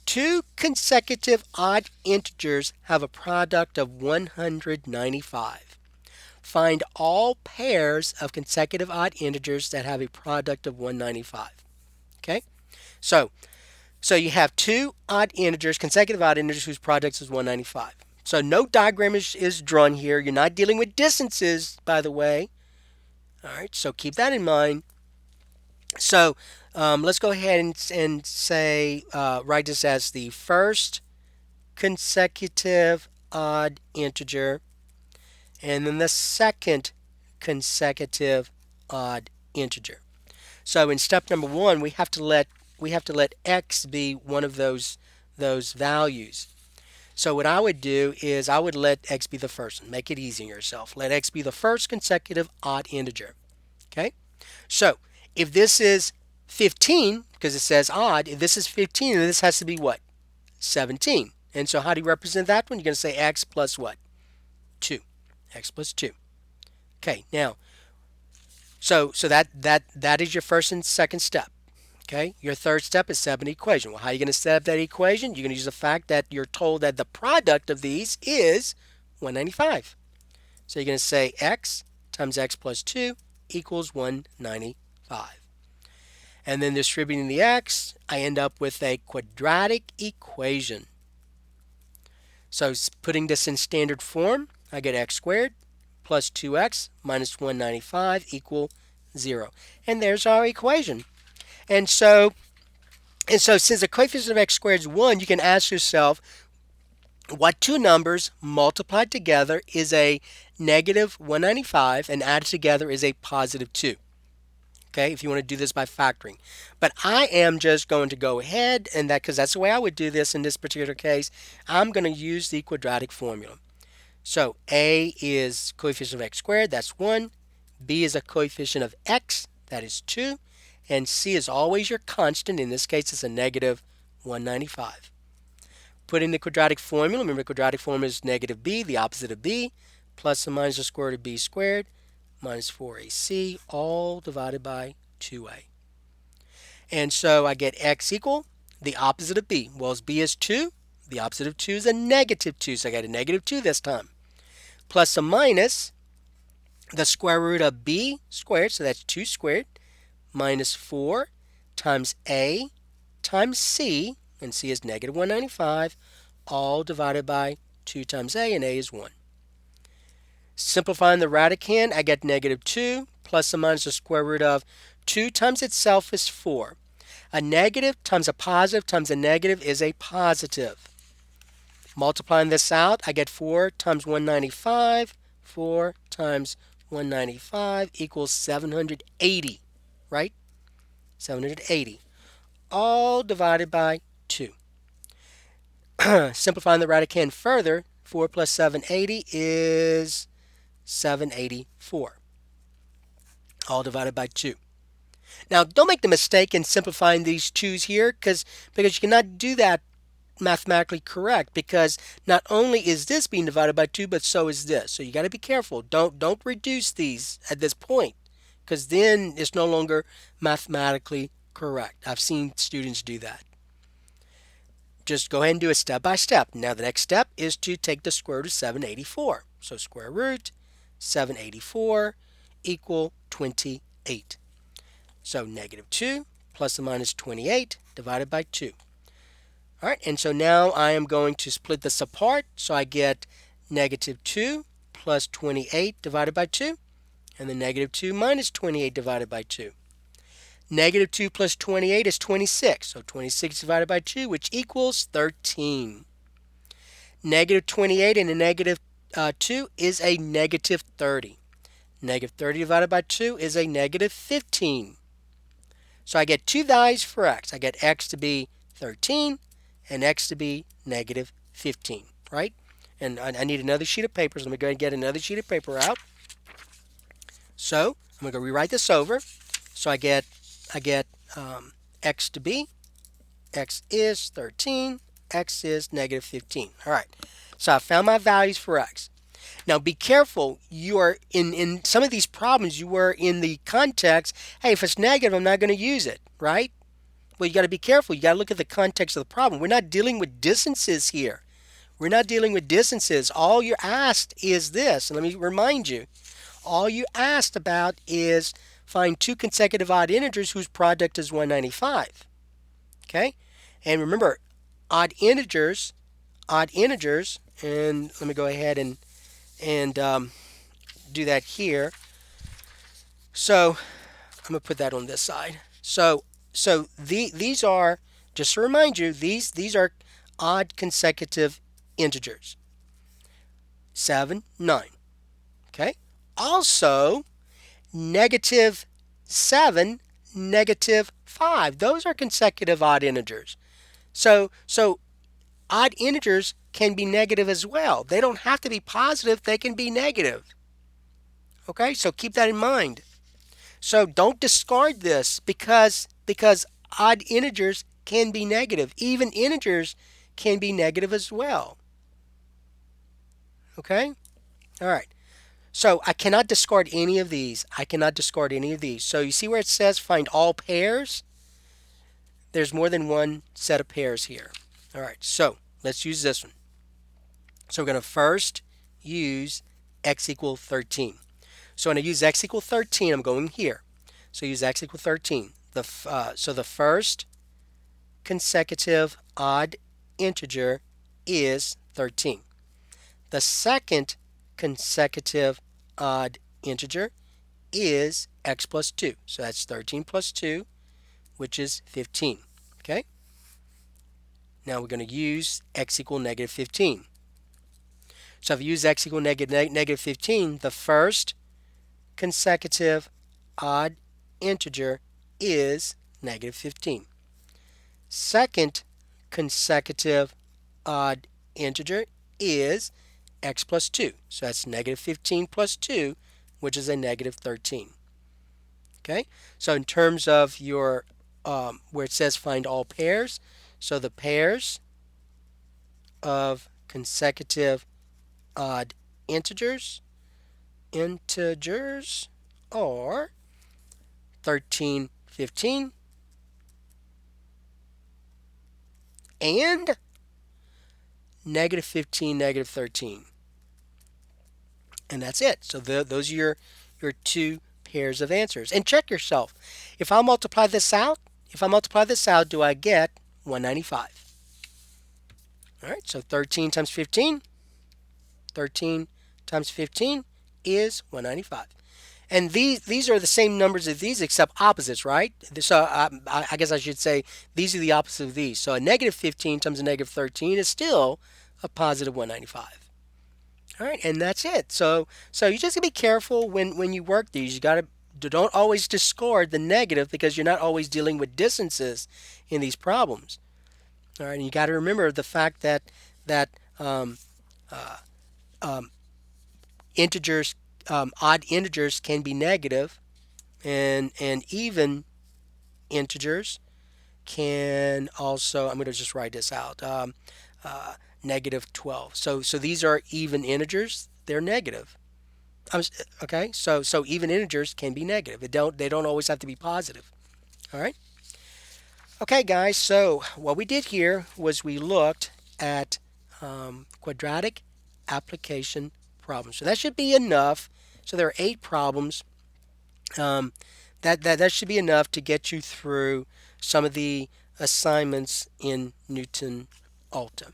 Two consecutive odd integers have a product of 195. Find all pairs of consecutive odd integers that have a product of 195. Okay? So you have two odd integers, consecutive odd integers whose product is 195. So no diagram is drawn here. You're not dealing with distances, by the way. All right, so keep that in mind. So let's go ahead and say, write this as the first consecutive odd integer, and then the second consecutive odd integer. So in step number 1, we have to let x be one of those values. So what I would do is I would let x be the first one. Make it easy on yourself. Let x be the first consecutive odd integer. Okay? So if this is 15, because it says odd, if this is 15, then this has to be what? 17. And so how do you represent that one? You're going to say x plus what? 2. X plus 2. Okay, now, so that is your first and second step. Okay, your third step is set up an equation. Well, how are you going to set up that equation? You're going to use the fact that you're told that the product of these is 195. So you're going to say x times x plus 2 equals 195. And then distributing the x, I end up with a quadratic equation. So putting this in standard form, I get x squared plus 2x minus 195 equal 0. And there's our equation. And so since the coefficient of x squared is 1, you can ask yourself what two numbers multiplied together is a negative 195 and added together is a positive 2. Okay, if you want to do this by factoring. But I am just going to go ahead and because that's the way I would do this in this particular case, I'm going to use the quadratic formula. So a is coefficient of x squared, that's 1. B is a coefficient of x, that is 2. And c is always your constant. In this case, it's a negative 195. Put in the quadratic formula. Remember, the quadratic formula is negative b, the opposite of b, plus or minus the square root of b squared, minus 4ac, all divided by 2a. And so I get x equal the opposite of b. Well, as b is 2, the opposite of 2 is a negative 2, so I got a negative 2 this time. Plus or minus the square root of b squared, so that's 2 squared, minus 4 times a times c, and c is negative 195, all divided by 2 times a, and a is 1. Simplifying the radicand, I get negative 2 plus or minus the square root of 2 times itself is 4. A negative times a positive times a negative is a positive. Multiplying this out, I get 4 times 195. 4 times 195 equals 780, right? 780. All divided by 2. Simplifying the radicand further, 4 plus 780 is 784. All divided by 2. Now, don't make the mistake in simplifying these 2's here because you cannot do that mathematically correct, because not only is this being divided by 2, but so is this. So you got to be careful. Don't reduce these at this point, because then it's no longer mathematically correct. I've seen students do that. Just go ahead and do it step by step. Now the next step is to take the square root of 784. So square root 784 equal 28. So negative 2 plus or minus 28 divided by 2. All right, and so now I am going to split this apart. So I get negative 2 plus 28 divided by 2, and then negative 2 minus 28 divided by 2. Negative 2 plus 28 is 26, so 26 divided by 2, which equals 13. Negative 28 and a negative 2 is a negative 30. Negative 30 divided by 2 is a negative 15. So I get two values for x. I get x to be 13 and x to be negative 15, right? And I need another sheet of paper, so let me go ahead and get another sheet of paper out. So I'm going to go rewrite this over. So I get x to be, x is 13, x is negative 15. All right, so I found my values for x. Now be careful, you are in some of these problems, you were in the context, hey, if it's negative, I'm not going to use it, right? Well, you got to be careful. You got to look at the context of the problem. We're not dealing with distances here. We're not dealing with distances. All you're asked is this, and let me remind you, all you asked about is find two consecutive odd integers whose product is 195. Okay? And remember, odd integers, and let me go ahead and do that here. So I'm going to put that on this side. So these are, just to remind you, these are odd consecutive integers. 7, 9. Okay? Also, negative 7, negative 5. Those are consecutive odd integers. So odd integers can be negative as well. They don't have to be positive. They can be negative. Okay? So keep that in mind. So don't discard this because odd integers can be negative. Even integers can be negative as well. Okay? All right. So I cannot discard any of these. I cannot discard any of these. So you see where it says find all pairs? There's more than one set of pairs here. All right. So let's use this one. So we're going to first use x equal 13. So when I use x equal 13, I'm going here. So use x equal 13. So the first consecutive odd integer is 13. The second consecutive odd integer is x plus 2. So that's 13 plus 2, which is 15. Okay? Now we're going to use x equal negative 15. So if you use x equal negative 15, the first consecutive odd integer is negative 15. Second consecutive odd integer is x plus 2. So that's negative 15 plus 2, which is a negative 13. Okay? So in terms of your, where it says find all pairs, so the pairs of consecutive odd integers are 13, 15, and negative 15, negative 13. And that's it. So those are your two pairs of answers. And check yourself. If I multiply this out, do I get 195? All right, so 13 times 15, 13 times 15 is 195. And these are the same numbers as these except opposites, right? So I guess I should say these are the opposite of these. So a negative 15 times a negative 13 is still a positive 195. All right, and that's it. So you just gotta be careful when you work these. You gotta don't always discard the negative because you're not always dealing with distances in these problems. All right, and you got to remember the fact that integers, odd integers can be negative, and even integers can also. I'm going to just write this out. Negative 12. So these are even integers. They're negative. Okay. So even integers can be negative. They don't always have to be positive. All right. Okay, guys. So what we did here was we looked at quadratic application problems. So that should be enough. So there are 8 problems. That should be enough to get you through some of the assignments in Newton Alta.